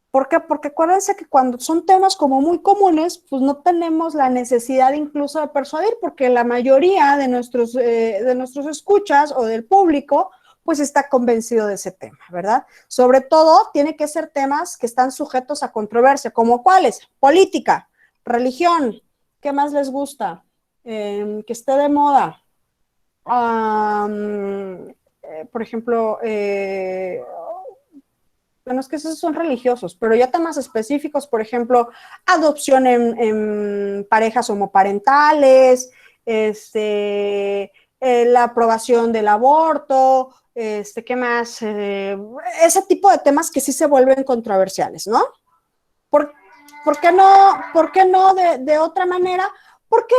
¿Por qué? Porque acuérdense que cuando son temas como muy comunes, pues no tenemos la necesidad incluso de persuadir, porque la mayoría de nuestros escuchas o del público, pues está convencido de ese tema, ¿verdad? Sobre todo, tiene que ser temas que están sujetos a controversia, ¿como cuáles? Política, religión, ¿qué más les gusta? Que esté de moda. Por ejemplo, bueno, es que esos son religiosos, pero ya temas específicos, por ejemplo, adopción en parejas homoparentales, la aprobación del aborto, ¿qué más? Ese tipo de temas que sí se vuelven controversiales, ¿no? ¿Por qué no de otra manera? Porque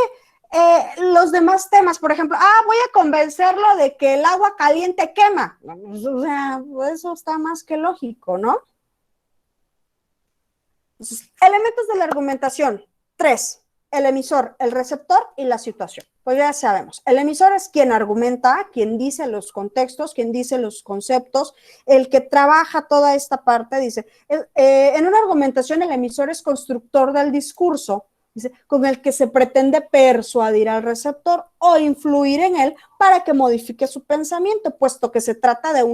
los demás temas, por ejemplo, voy a convencerlo de que el agua caliente quema. O sea, eso está más que lógico, ¿no? Entonces, elementos de la argumentación. 3. El emisor, el receptor y la situación. Pues ya sabemos, el emisor es quien argumenta, quien dice los contextos, quien dice los conceptos, el que trabaja toda esta parte. Dice, en una argumentación el emisor es constructor del discurso, dice, con el que se pretende persuadir al receptor o influir en él para que modifique su pensamiento, puesto que se trata de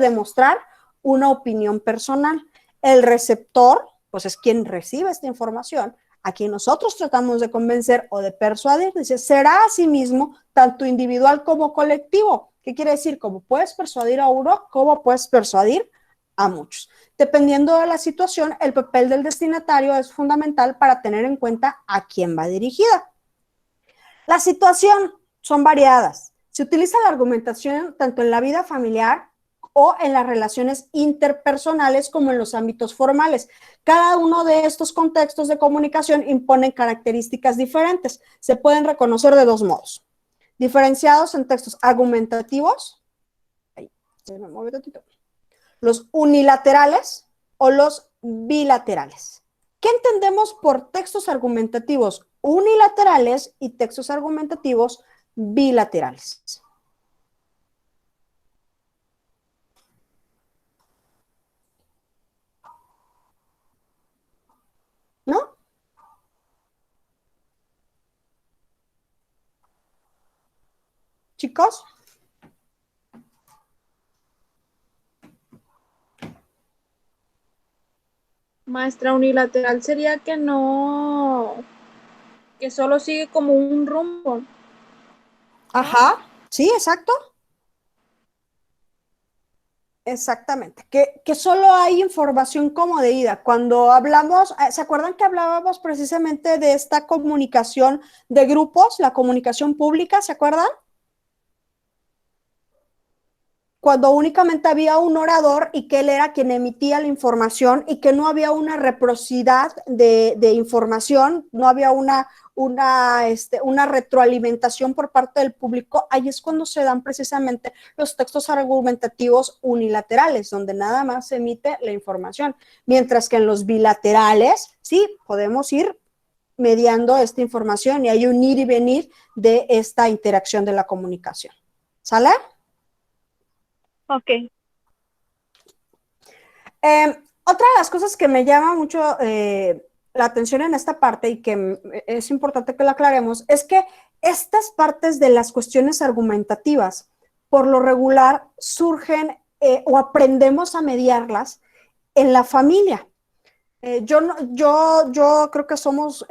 demostrar una opinión personal. El receptor, pues es quien recibe esta información, a quien nosotros tratamos de convencer o de persuadir. Dice, será a sí mismo tanto individual como colectivo. ¿Qué quiere decir? Como puedes persuadir a uno, como puedes persuadir a muchos. Dependiendo de la situación, el papel del destinatario es fundamental para tener en cuenta a quién va dirigida. La situación son variadas. Se utiliza la argumentación tanto en la vida familiar o en las relaciones interpersonales como en los ámbitos formales. Cada uno de estos contextos de comunicación imponen características diferentes. Se pueden reconocer de dos modos. Diferenciados en textos argumentativos, ahí, se me mueve tantito, los unilaterales o los bilaterales. ¿Qué entendemos por textos argumentativos unilaterales y textos argumentativos bilaterales? ¿No? ¿Chicos? Maestra, unilateral sería que no, que solo sigue como un rumbo. Ajá, sí, exacto. Exactamente, que solo hay información como de ida. Cuando hablamos, ¿se acuerdan que hablábamos precisamente de esta comunicación de grupos, la comunicación pública, ¿se acuerdan? Cuando únicamente había un orador y que él era quien emitía la información y que no había una reciprocidad de información, no había una retroalimentación por parte del público, ahí es cuando se dan precisamente los textos argumentativos unilaterales, donde nada más se emite la información, mientras que en los bilaterales, sí, podemos ir mediando esta información y hay un ir y venir de esta interacción de la comunicación. ¿Sale? Ok. Otra de las cosas que me llama mucho la atención en esta parte y que es importante que lo aclaremos es que estas partes de las cuestiones argumentativas, por lo regular, surgen o aprendemos a mediarlas en la familia. Yo creo que somos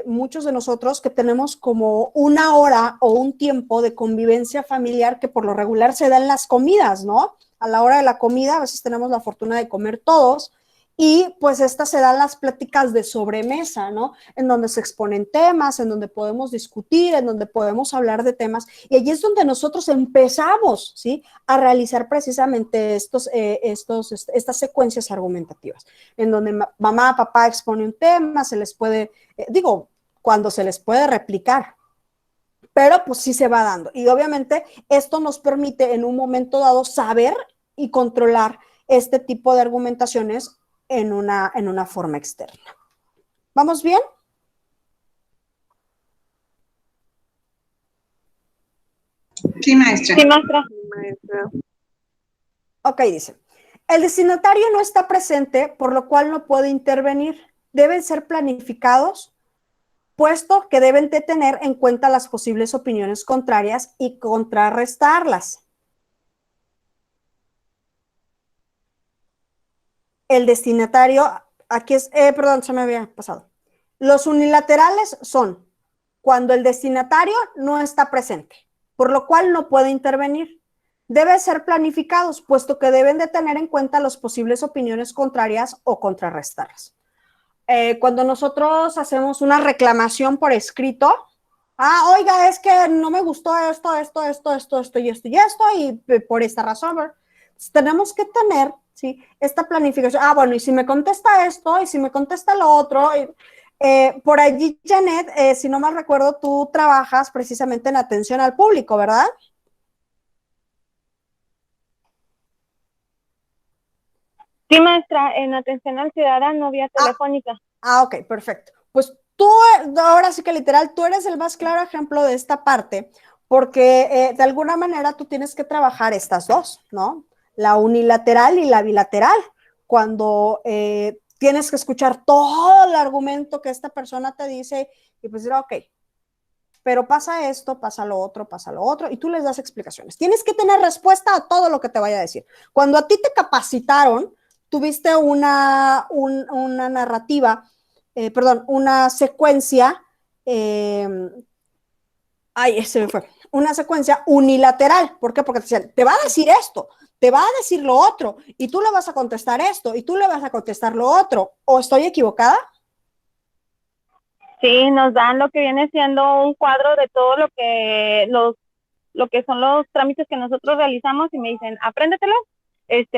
muchos de nosotros que tenemos como una hora o un tiempo de convivencia familiar que por lo regular se da en las comidas, ¿no? A la hora de la comida a veces tenemos la fortuna de comer todos y pues estas se dan las pláticas de sobremesa, ¿no? En donde se exponen temas, en donde podemos discutir, en donde podemos hablar de temas y allí es donde nosotros empezamos, ¿sí? A realizar precisamente estas secuencias argumentativas, en donde mamá, papá expone un tema, se les puede, cuando se les puede replicar, pero pues sí se va dando. Y obviamente esto nos permite en un momento dado saber y controlar este tipo de argumentaciones en una forma externa. ¿Vamos bien? Sí, maestra. Sí, maestra. Ok, dice. El destinatario no está presente, por lo cual no puede intervenir. Deben ser planificados, puesto que deben de tener en cuenta las posibles opiniones contrarias y contrarrestarlas. El destinatario, aquí es, perdón, se me había pasado. Los unilaterales son cuando el destinatario no está presente, por lo cual no puede intervenir. Deben ser planificados, puesto que deben de tener en cuenta las posibles opiniones contrarias o contrarrestarlas. Cuando nosotros hacemos una reclamación por escrito, oiga, es que no me gustó esto y por esta razón, ¿verdad? Tenemos que tener, ¿sí?, esta planificación. Bueno, y si me contesta esto, y si me contesta lo otro, por allí, Janet, si no mal recuerdo, tú trabajas precisamente en atención al público, ¿verdad? Sí, maestra, en atención al ciudadano vía telefónica. Ok, perfecto. Pues tú, ahora sí que literal, tú eres el más claro ejemplo de esta parte, porque de alguna manera tú tienes que trabajar estas dos, ¿no? La unilateral y la bilateral, cuando tienes que escuchar todo el argumento que esta persona te dice y pues decir, ok, pero pasa esto, pasa lo otro, y tú les das explicaciones. Tienes que tener respuesta a todo lo que te vaya a decir. Cuando a ti te capacitaron, tuviste una narrativa, una secuencia, se me fue, una secuencia unilateral. ¿Por qué? Porque te decían, te va a decir esto, te va a decir lo otro, y tú le vas a contestar esto, y tú le vas a contestar lo otro. ¿O estoy equivocada? Sí, nos dan lo que viene siendo un cuadro de todo lo que son los trámites que nosotros realizamos y me dicen, apréndetelo,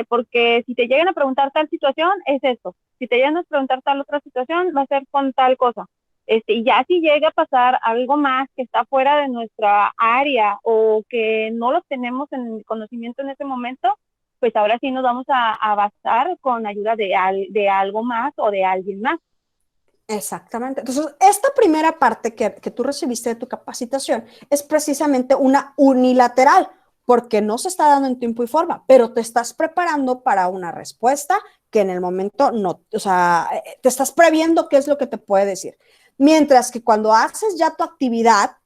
porque si te llegan a preguntar tal situación, es esto. Si te llegan a preguntar tal otra situación, va a ser con tal cosa. Y ya si llega a pasar algo más que está fuera de nuestra área o que no lo tenemos en conocimiento en ese momento, pues ahora sí nos vamos a basar con ayuda de algo más o de alguien más. Exactamente. Entonces, esta primera parte que tú recibiste de tu capacitación es precisamente una unilateral, porque no se está dando en tiempo y forma, pero te estás preparando para una respuesta que en el momento no, o sea, te estás previendo qué es lo que te puede decir. Mientras que cuando haces ya tu actividad,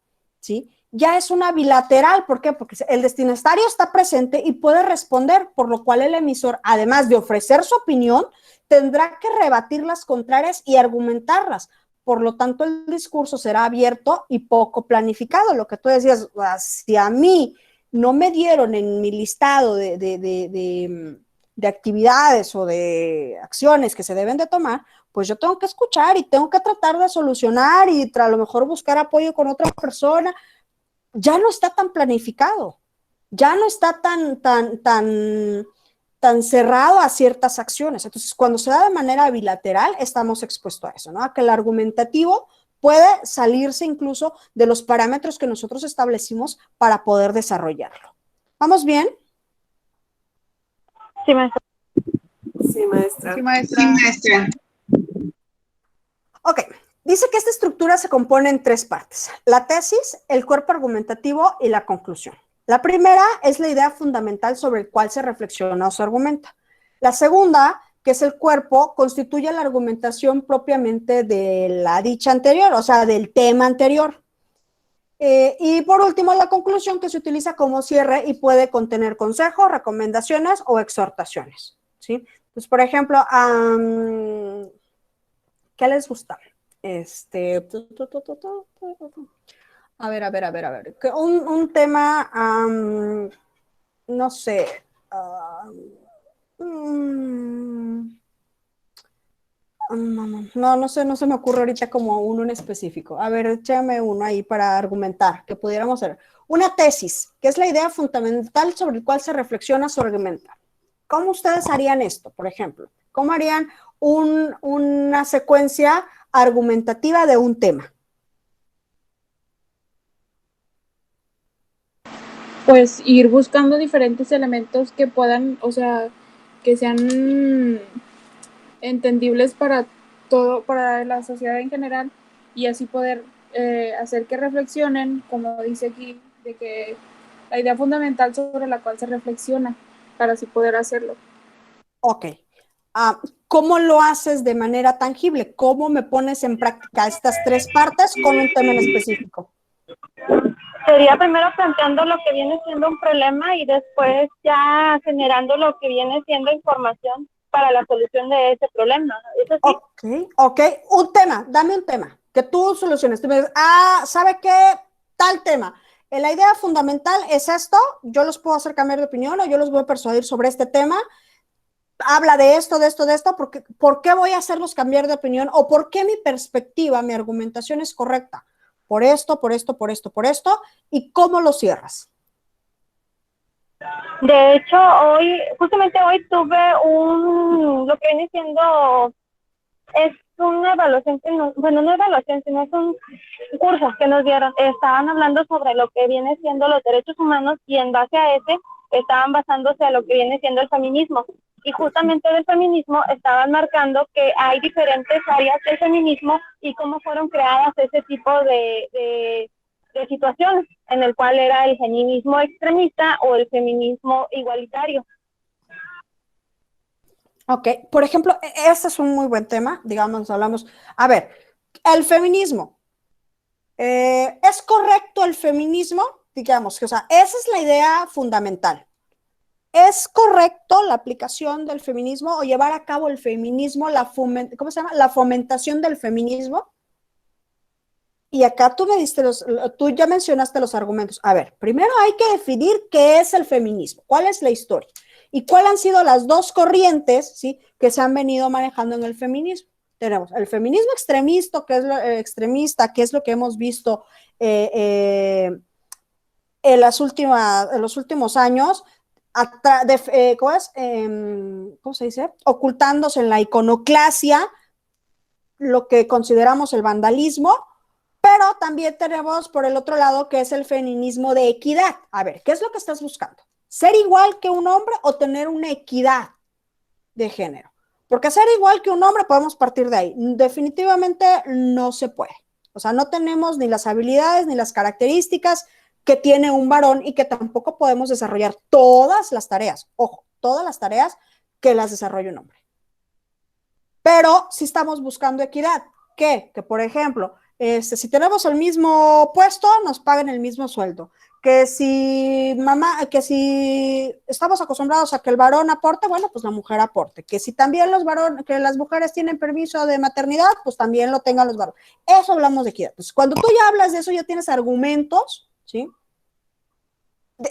¿sí? Ya es una bilateral. ¿Por qué? Porque el destinatario está presente y puede responder, por lo cual el emisor, además de ofrecer su opinión, tendrá que rebatir las contrarias y argumentarlas. Por lo tanto, el discurso será abierto y poco planificado. Lo que tú decías, si a mí no me dieron en mi listado de actividades o de acciones que se deben de tomar, pues yo tengo que escuchar y tengo que tratar de solucionar y a lo mejor buscar apoyo con otra persona. Ya no está tan planificado, ya no está tan cerrado a ciertas acciones. Entonces, cuando se da de manera bilateral, estamos expuestos a eso, ¿no? A que el argumentativo puede salirse incluso de los parámetros que nosotros establecimos para poder desarrollarlo. ¿Vamos bien? Sí, maestra. Sí, maestra. Sí, maestra. Ok. Dice que esta estructura se compone en tres partes: la tesis, el cuerpo argumentativo y la conclusión. La primera es la idea fundamental sobre el cual se reflexiona o se argumenta. La segunda, que es el cuerpo, constituye la argumentación propiamente de la dicha anterior, o sea, del tema anterior. Y por último, la conclusión, que se utiliza como cierre y puede contener consejos, recomendaciones o exhortaciones, ¿sí? Pues, por ejemplo, ¿qué les gusta? A ver. Un tema, no sé. No sé, no se me ocurre ahorita como uno en específico. A ver, échame uno ahí para argumentar, que pudiéramos hacer. Una tesis, que es la idea fundamental sobre el cual se reflexiona, se argumenta. ¿Cómo ustedes harían esto, por ejemplo? ¿Cómo harían una secuencia argumentativa de un tema? Pues ir buscando diferentes elementos que puedan, o sea, que sean entendibles para todo, para la sociedad en general, y así poder hacer que reflexionen, como dice aquí, de que la idea fundamental sobre la cual se reflexiona, para así poder hacerlo. Ok. ¿Cómo lo haces de manera tangible? ¿Cómo me pones en práctica estas tres partes con un tema en específico? Sería primero planteando lo que viene siendo un problema y después ya generando lo que viene siendo información para la solución de ese problema. ¿Es así? Ok. Un tema, dame un tema que tú soluciones. Tú me dices, ¿sabe qué? Tal tema. La idea fundamental es esto, yo los puedo hacer cambiar de opinión o yo los voy a persuadir sobre este tema. Habla de esto, porque ¿por qué voy a hacerlos cambiar de opinión? ¿O por qué mi perspectiva, mi argumentación es correcta? Por esto, ¿y cómo lo cierras? De hecho, justamente hoy tuve lo que viene siendo, es una evaluación no evaluación, sino es un curso que nos dieron. Estaban hablando sobre lo que viene siendo los derechos humanos y en base a ese estaban basándose a lo que viene siendo el feminismo. Y justamente del feminismo estaban marcando que hay diferentes áreas del feminismo y cómo fueron creadas ese tipo de situaciones, en el cual era el feminismo extremista o el feminismo igualitario. Ok, por ejemplo, este es un muy buen tema, digamos, hablamos, a ver, el feminismo, ¿es correcto el feminismo? Digamos, que, o sea, esa es la idea fundamental. ¿Es correcto la aplicación del feminismo o llevar a cabo el feminismo, ¿cómo se llama? La fomentación del feminismo? Y acá tú ya mencionaste los argumentos. A ver, primero hay que definir qué es el feminismo, cuál es la historia y cuáles han sido las dos corrientes, ¿sí?, que se han venido manejando en el feminismo. Tenemos el feminismo extremista, que es lo que hemos visto en los últimos años, ¿cómo se dice? Ocultándose en la iconoclasia, lo que consideramos el vandalismo, pero también tenemos por el otro lado que es el feminismo de equidad. A ver, ¿qué es lo que estás buscando? ¿Ser igual que un hombre o tener una equidad de género? Porque ser igual que un hombre podemos partir de ahí. Definitivamente no se puede. O sea, no tenemos ni las habilidades ni las características que tiene un varón y que tampoco podemos desarrollar todas las tareas. Ojo, todas las tareas que las desarrolla un hombre. Pero si estamos buscando equidad, ¿qué? Que por ejemplo, si tenemos el mismo puesto, nos paguen el mismo sueldo. Que si estamos acostumbrados a que el varón aporte, bueno, pues la mujer aporte. Que si también que las mujeres tienen permiso de maternidad, pues también lo tengan los varones. Eso hablamos de equidad. Entonces, cuando tú ya hablas de eso, ya tienes argumentos, ¿sí?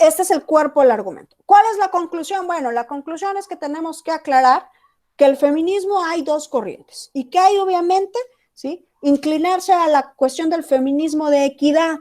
Este es el cuerpo del argumento. ¿Cuál es la conclusión? Bueno, la conclusión es que tenemos que aclarar que el feminismo hay dos corrientes y que hay obviamente, ¿sí?, inclinarse a la cuestión del feminismo de equidad.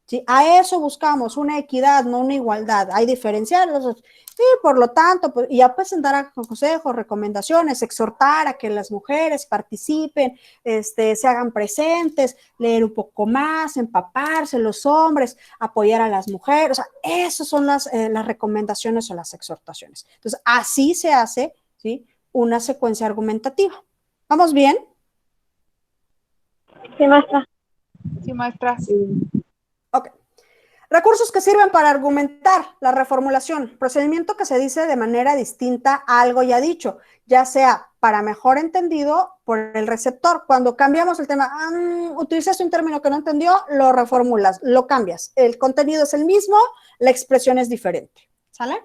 ¿Sí? A eso buscamos, una equidad, no una igualdad. Hay diferenciarlos. Sí, por lo tanto, pues, y a presentar consejos, recomendaciones, exhortar a que las mujeres participen, se hagan presentes, leer un poco más, empaparse los hombres, apoyar a las mujeres. O sea, esas son las recomendaciones o las exhortaciones. Entonces, así se hace, ¿sí?, una secuencia argumentativa. ¿Vamos bien? Sí, maestra. Sí, maestra. Ok. Recursos que sirven para argumentar la reformulación, procedimiento que se dice de manera distinta a algo ya dicho, ya sea para mejor entendido por el receptor. Cuando cambiamos el tema, utilizaste un término que no entendió, lo reformulas, lo cambias. El contenido es el mismo, la expresión es diferente. ¿Sale?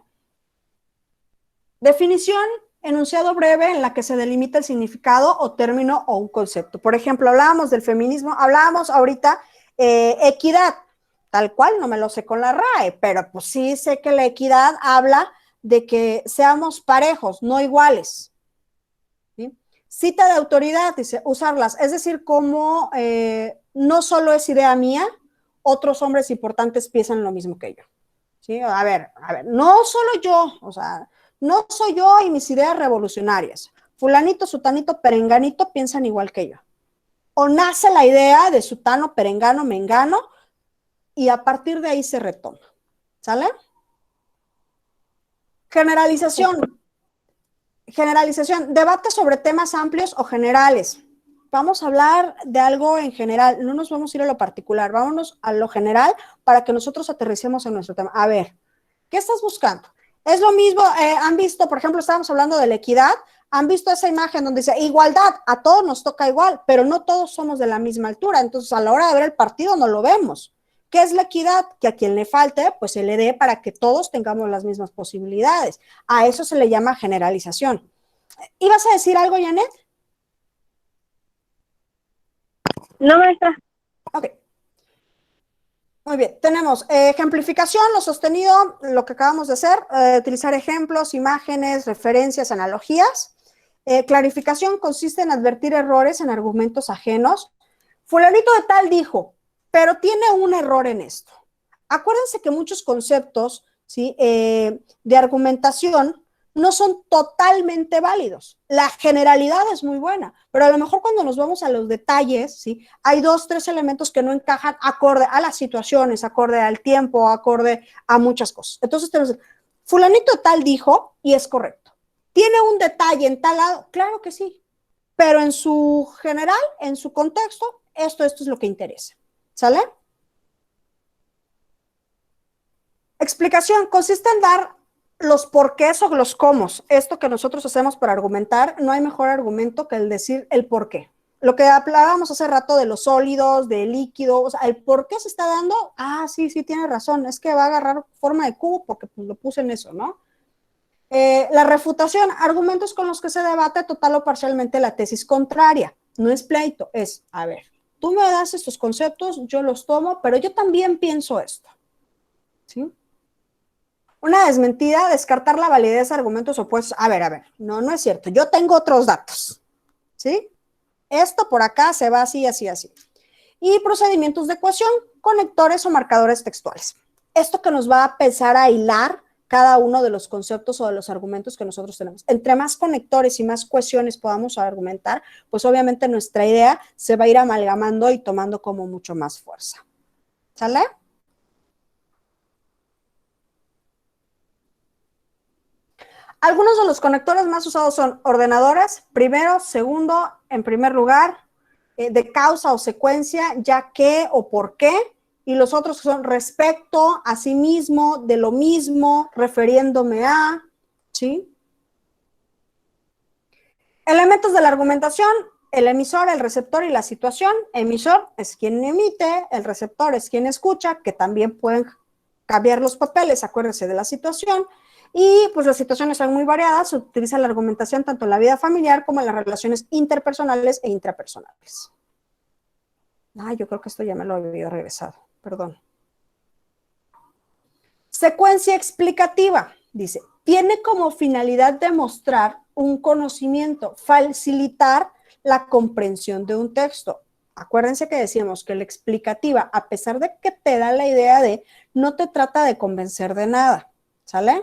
Definición, enunciado breve en la que se delimita el significado o término o un concepto. Por ejemplo, hablábamos del feminismo, hablábamos ahorita equidad. Tal cual, no me lo sé con la RAE, pero pues sí sé que la equidad habla de que seamos parejos, no iguales. ¿Sí? Cita de autoridad, dice, usarlas, es decir, como no solo es idea mía, otros hombres importantes piensan lo mismo que yo. ¿Sí? A ver, no solo yo, o sea, no soy yo y mis ideas revolucionarias. Fulanito, sutanito, perenganito piensan igual que yo. O nace la idea de sutano, perengano, mengano, y a partir de ahí se retoma. ¿Sale? Generalización. Generalización. Debate sobre temas amplios o generales. Vamos a hablar de algo en general. No nos vamos a ir a lo particular. Vámonos a lo general para que nosotros aterricemos en nuestro tema. A ver, ¿qué estás buscando? Es lo mismo, han visto, por ejemplo, estábamos hablando de la equidad. Han visto esa imagen donde dice igualdad, a todos nos toca igual, pero no todos somos de la misma altura. Entonces, a la hora de ver el partido no lo vemos. ¿Qué es la equidad? Que a quien le falte, pues se le dé para que todos tengamos las mismas posibilidades. A eso se le llama generalización. ¿Ibas a decir algo, Janet? No, maestra. Ok. Muy bien. Tenemos ejemplificación, lo sostenido, lo que acabamos de hacer, utilizar ejemplos, imágenes, referencias, analogías. Clarificación consiste en advertir errores en argumentos ajenos. Fulanito de tal dijo, pero tiene un error en esto. Acuérdense que muchos conceptos, ¿sí?, de argumentación no son totalmente válidos. La generalidad es muy buena, pero a lo mejor cuando nos vamos a los detalles, ¿sí?, hay 2, 3 elementos que no encajan acorde a las situaciones, acorde al tiempo, acorde a muchas cosas. Entonces tenemos, fulanito tal dijo y es correcto. ¿Tiene un detalle en tal lado? Claro que sí, pero en su general, en su contexto, esto es lo que interesa. ¿Sale? Explicación consiste en dar los porqués o los cómo. Esto que nosotros hacemos para argumentar, no hay mejor argumento que el decir el por qué. Lo que hablábamos hace rato de los sólidos, de líquido, o sea, el por qué se está dando, sí, tiene razón, es que va a agarrar forma de cubo porque pues, lo puse en eso, ¿no? La refutación, argumentos con los que se debate total o parcialmente la tesis contraria. No es pleito, es, a ver, tú me das estos conceptos, yo los tomo, pero yo también pienso esto. ¿Sí? Una desmentida, descartar la validez de argumentos opuestos. A ver, no es cierto. Yo tengo otros datos. ¿Sí? Esto por acá se va así, así, así. Y procedimientos de ecuación, conectores o marcadores textuales. Esto que nos va a empezar a hilar cada uno de los conceptos o de los argumentos que nosotros tenemos. Entre más conectores y más cohesiones podamos argumentar, pues obviamente nuestra idea se va a ir amalgamando y tomando como mucho más fuerza. ¿Sale? Algunos de los conectores más usados son ordenadores, primero, segundo, en primer lugar, de causa o secuencia, ya que o por qué, y los otros son respecto, a sí mismo, de lo mismo, refiriéndome a, ¿sí? Elementos de la argumentación, el emisor, el receptor y la situación. Emisor es quien emite, el receptor es quien escucha, que también pueden cambiar los papeles, acuérdense de la situación. Y pues las situaciones son muy variadas, se utiliza la argumentación tanto en la vida familiar como en las relaciones interpersonales e intrapersonales. Ay, yo creo que esto ya me lo había regresado, perdón. Secuencia explicativa, dice, tiene como finalidad demostrar un conocimiento, facilitar la comprensión de un texto. Acuérdense que decíamos que la explicativa, a pesar de que te da la idea de, no te trata de convencer de nada, ¿sale?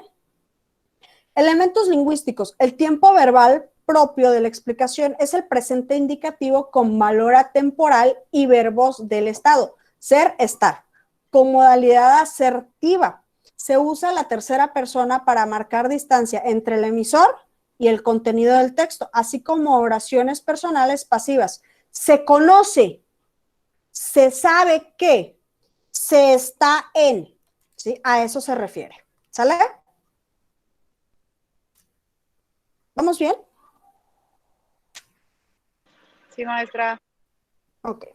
Elementos lingüísticos. El tiempo verbal propio de la explicación es el presente indicativo con valor atemporal y verbos del estado. Ser, estar. Con modalidad asertiva. Se usa la tercera persona para marcar distancia entre el emisor y el contenido del texto, así como oraciones personales pasivas. Se conoce, se sabe que, se está en, ¿sí? A eso se refiere. ¿Sale? ¿Vamos bien? Sí, maestra. Ok.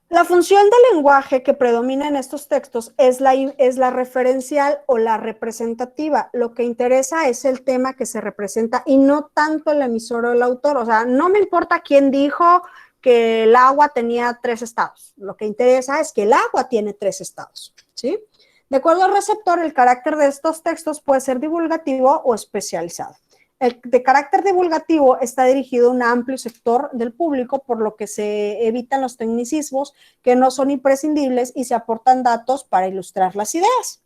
La función del lenguaje que predomina en estos textos es la referencial o la representativa. Lo que interesa es el tema que se representa y no tanto el emisor o el autor. O sea, no me importa quién dijo que el agua tenía 3 estados. Lo que interesa es que el agua tiene 3 estados, ¿sí? De acuerdo al receptor, el carácter de estos textos puede ser divulgativo o especializado. El de carácter divulgativo está dirigido a un amplio sector del público, por lo que se evitan los tecnicismos que no son imprescindibles y se aportan datos para ilustrar las ideas.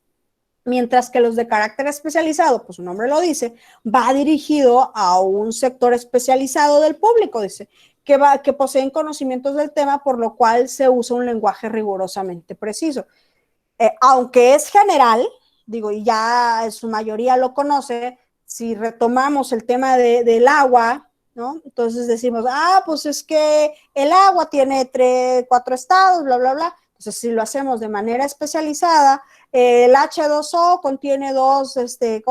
Mientras que los de carácter especializado, pues su nombre lo dice, va dirigido a un sector especializado del público, dice, que poseen conocimientos del tema, por lo cual se usa un lenguaje rigurosamente preciso. Aunque es general, digo, y ya en su mayoría lo conoce, si retomamos el tema del agua, ¿no? Entonces decimos, pues es que el agua tiene 4 estados, bla, bla, bla. Entonces, si lo hacemos de manera especializada, el H2O contiene 2 de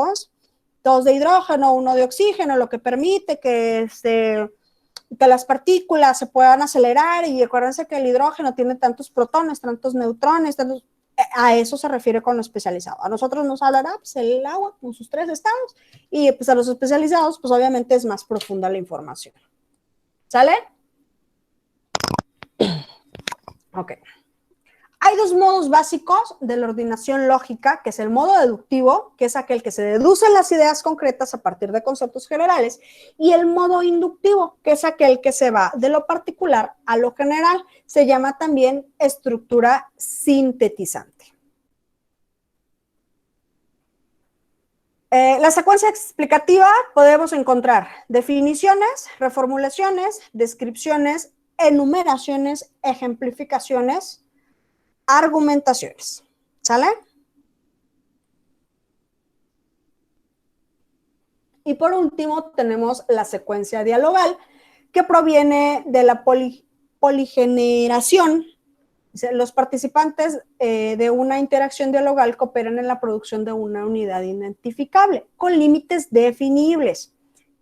hidrógeno, 1 de oxígeno, lo que permite que las partículas se puedan acelerar, y acuérdense que el hidrógeno tiene tantos protones, tantos neutrones, a eso se refiere con lo especializado. A nosotros nos hablará pues, el agua con sus 3 estados, y pues a los especializados pues obviamente es más profunda la información. ¿Sale? Ok. Hay 2 modos básicos de la ordenación lógica, que es el modo deductivo, que es aquel que se deducen las ideas concretas a partir de conceptos generales, y el modo inductivo, que es aquel que se va de lo particular a lo general. Se llama también estructura sintetizante. La secuencia explicativa podemos encontrar definiciones, reformulaciones, descripciones, enumeraciones, ejemplificaciones, argumentaciones. ¿Sale? Y por último tenemos la secuencia dialogal, que proviene de la poligeneración. Los participantes de una interacción dialogal cooperan en la producción de una unidad identificable, con límites definibles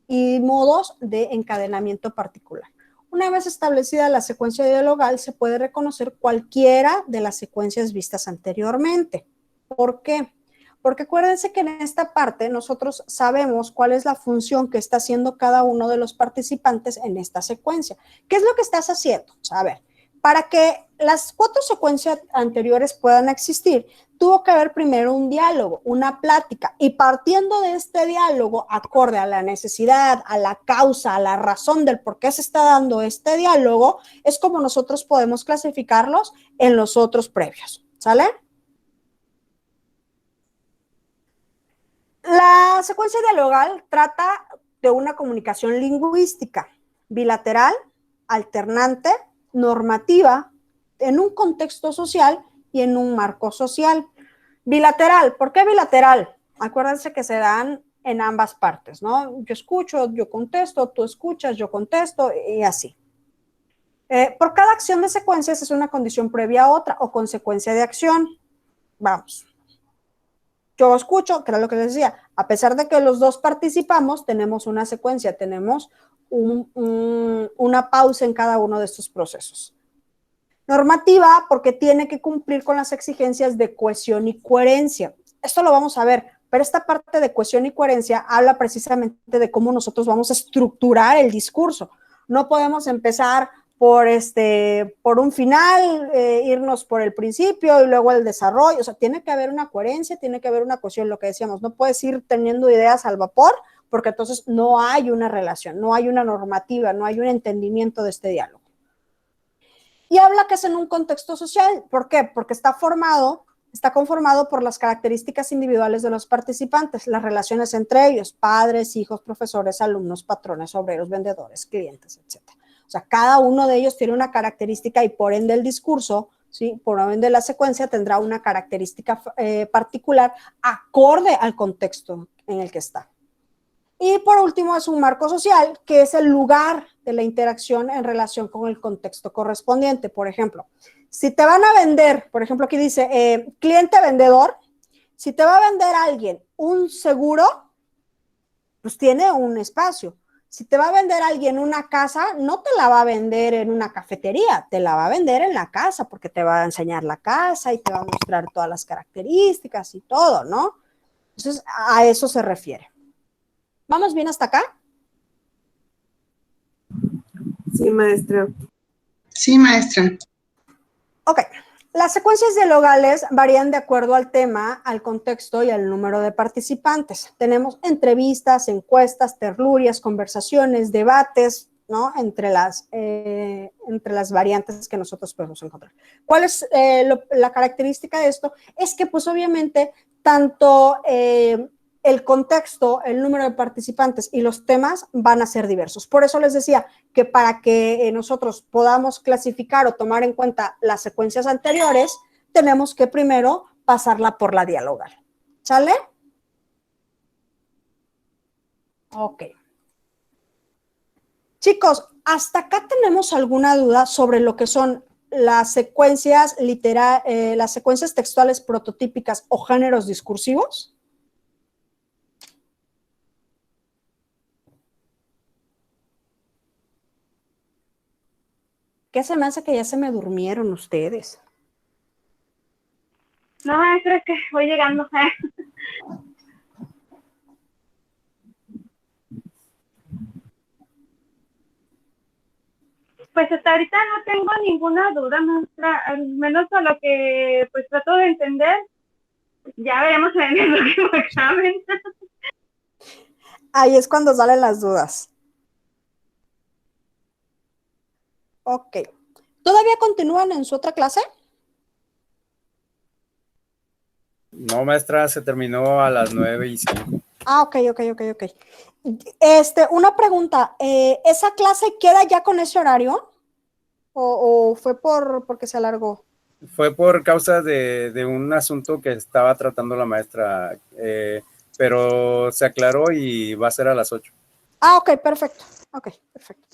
y modos de encadenamiento particular. Una vez establecida la secuencia dialogal, se puede reconocer cualquiera de las secuencias vistas anteriormente. ¿Por qué? Porque acuérdense que en esta parte nosotros sabemos cuál es la función que está haciendo cada uno de los participantes en esta secuencia. ¿Qué es lo que estás haciendo? A ver, para que las 4 secuencias anteriores puedan existir, tuvo que haber primero un diálogo, una plática, y partiendo de este diálogo, acorde a la necesidad, a la causa, a la razón del por qué se está dando este diálogo, es como nosotros podemos clasificarlos en los otros previos. ¿Sale? La secuencia dialogal trata de una comunicación lingüística, bilateral, alternante, normativa, en un contexto social y en un marco social. Bilateral, ¿por qué bilateral? Acuérdense que se dan en ambas partes, ¿no? Yo escucho, yo contesto, tú escuchas, yo contesto y así. Por cada acción de secuencias es una condición previa a otra o consecuencia de acción. Vamos. Yo escucho, que era lo que les decía, a pesar de que los dos participamos, tenemos una secuencia, tenemos una pausa en cada uno de estos procesos. Normativa, porque tiene que cumplir con las exigencias de cohesión y coherencia. Esto lo vamos a ver, pero esta parte de cohesión y coherencia habla precisamente de cómo nosotros vamos a estructurar el discurso. No podemos empezar por un final, irnos por el principio y luego el desarrollo. O sea, tiene que haber una coherencia, tiene que haber una cohesión, lo que decíamos. No puedes ir teniendo ideas al vapor, porque entonces no hay una relación, no hay una normativa, no hay un entendimiento de este diálogo. Y habla que es en un contexto social. ¿Por qué? Porque está conformado por las características individuales de los participantes, las relaciones entre ellos, padres, hijos, profesores, alumnos, patrones, obreros, vendedores, clientes, etc. O sea, cada uno de ellos tiene una característica y por ende el discurso, ¿sí? Por ende la secuencia tendrá una característica particular acorde al contexto en el que está. Y por último es un marco social, que es el lugar de la interacción en relación con el contexto correspondiente. Por ejemplo, si te van a vender, por ejemplo aquí dice cliente-vendedor, si te va a vender alguien un seguro, pues tiene un espacio. Si te va a vender alguien una casa, no te la va a vender en una cafetería, te la va a vender en la casa, porque te va a enseñar la casa y te va a mostrar todas las características y todo, ¿no? Entonces, a eso se refiere. ¿Vamos bien hasta acá? Sí, maestra. Sí, maestra. Ok. Las secuencias dialogales varían de acuerdo al tema, al contexto y al número de participantes. Tenemos entrevistas, encuestas, tertulias, conversaciones, debates, ¿no? Entre las variantes que nosotros podemos encontrar. ¿Cuál es la característica de esto? Es que, pues, obviamente, tanto el contexto, el número de participantes y los temas van a ser diversos. Por eso les decía que para que nosotros podamos clasificar o tomar en cuenta las secuencias anteriores, tenemos que primero pasarla por la dialogal. ¿Sale? Ok. Chicos, ¿hasta acá tenemos alguna duda sobre lo que son las secuencias las secuencias textuales prototípicas o géneros discursivos? ¿Qué se me hace que ya se me durmieron ustedes? No, maestra, es que voy llegando. Pues hasta ahorita no tengo ninguna duda, maestra, al menos a lo que pues trato de entender. Ya veremos en el próximo examen. Ahí es cuando salen las dudas. Ok. ¿Todavía continúan en su otra clase? No, maestra, se terminó a las 9:05. Ah, ok. Una pregunta, ¿esa clase queda ya con ese horario? ¿O fue porque se alargó? Fue por causa de un asunto que estaba tratando la maestra, pero se aclaró y va a ser a las 8. Ah, ok, perfecto. Ok, perfecto.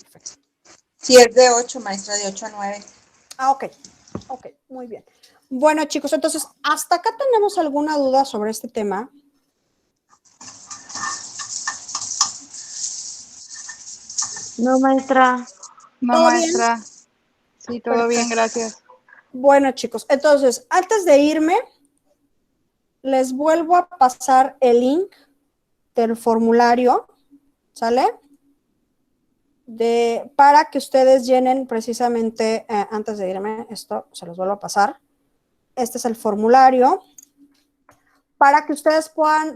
Sí, es de 8, maestra, de 8 a 9. Ah, ok, muy bien. Bueno, chicos, entonces, ¿hasta acá tenemos alguna duda sobre este tema? No, maestra. No, ¿Todo maestra. bien? Sí, todo bien, gracias. Bueno, chicos, entonces, antes de irme, les vuelvo a pasar el link del formulario, ¿sale? Para que ustedes llenen precisamente, antes de irme, esto se los vuelvo a pasar. Este es el formulario para que ustedes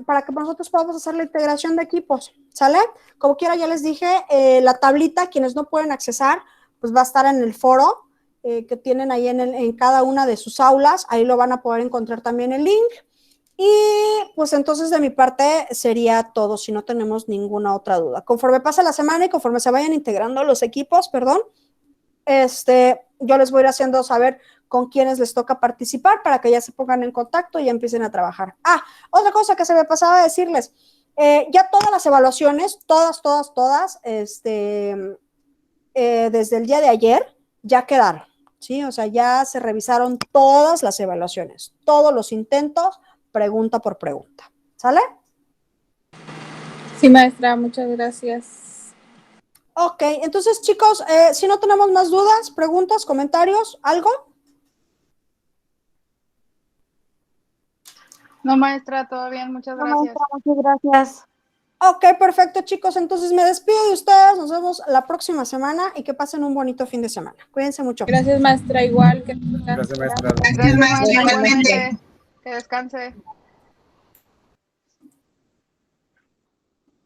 para que nosotros podamos hacer la integración de equipos, ¿sale? Como quiera, ya les dije, la tablita, quienes no pueden accesar, pues va a estar en el foro que tienen ahí en cada una de sus aulas, ahí lo van a poder encontrar también el link. Y pues entonces de mi parte sería todo, si no tenemos ninguna otra duda. Conforme pase la semana y conforme se vayan integrando los equipos, perdón, yo les voy a ir haciendo saber con quiénes les toca participar para que ya se pongan en contacto y ya empiecen a trabajar. Ah, otra cosa que se me pasaba a decirles, ya todas las evaluaciones, todas, desde el día de ayer ya quedaron, ¿sí? O sea, ya se revisaron todas las evaluaciones, todos los intentos, pregunta por pregunta, ¿sale? Sí, maestra, muchas gracias. Ok, entonces chicos, si no tenemos más dudas, preguntas, comentarios, ¿algo? No, maestra, todo bien, muchas No, gracias. maestra, muchas gracias. Ok, perfecto chicos, entonces me despido de ustedes, nos vemos la próxima semana y que pasen un bonito fin de semana. Cuídense mucho. Gracias, maestra, igual. Que Gracias, maestra. Gracias, maestra, igualmente. Que descanse.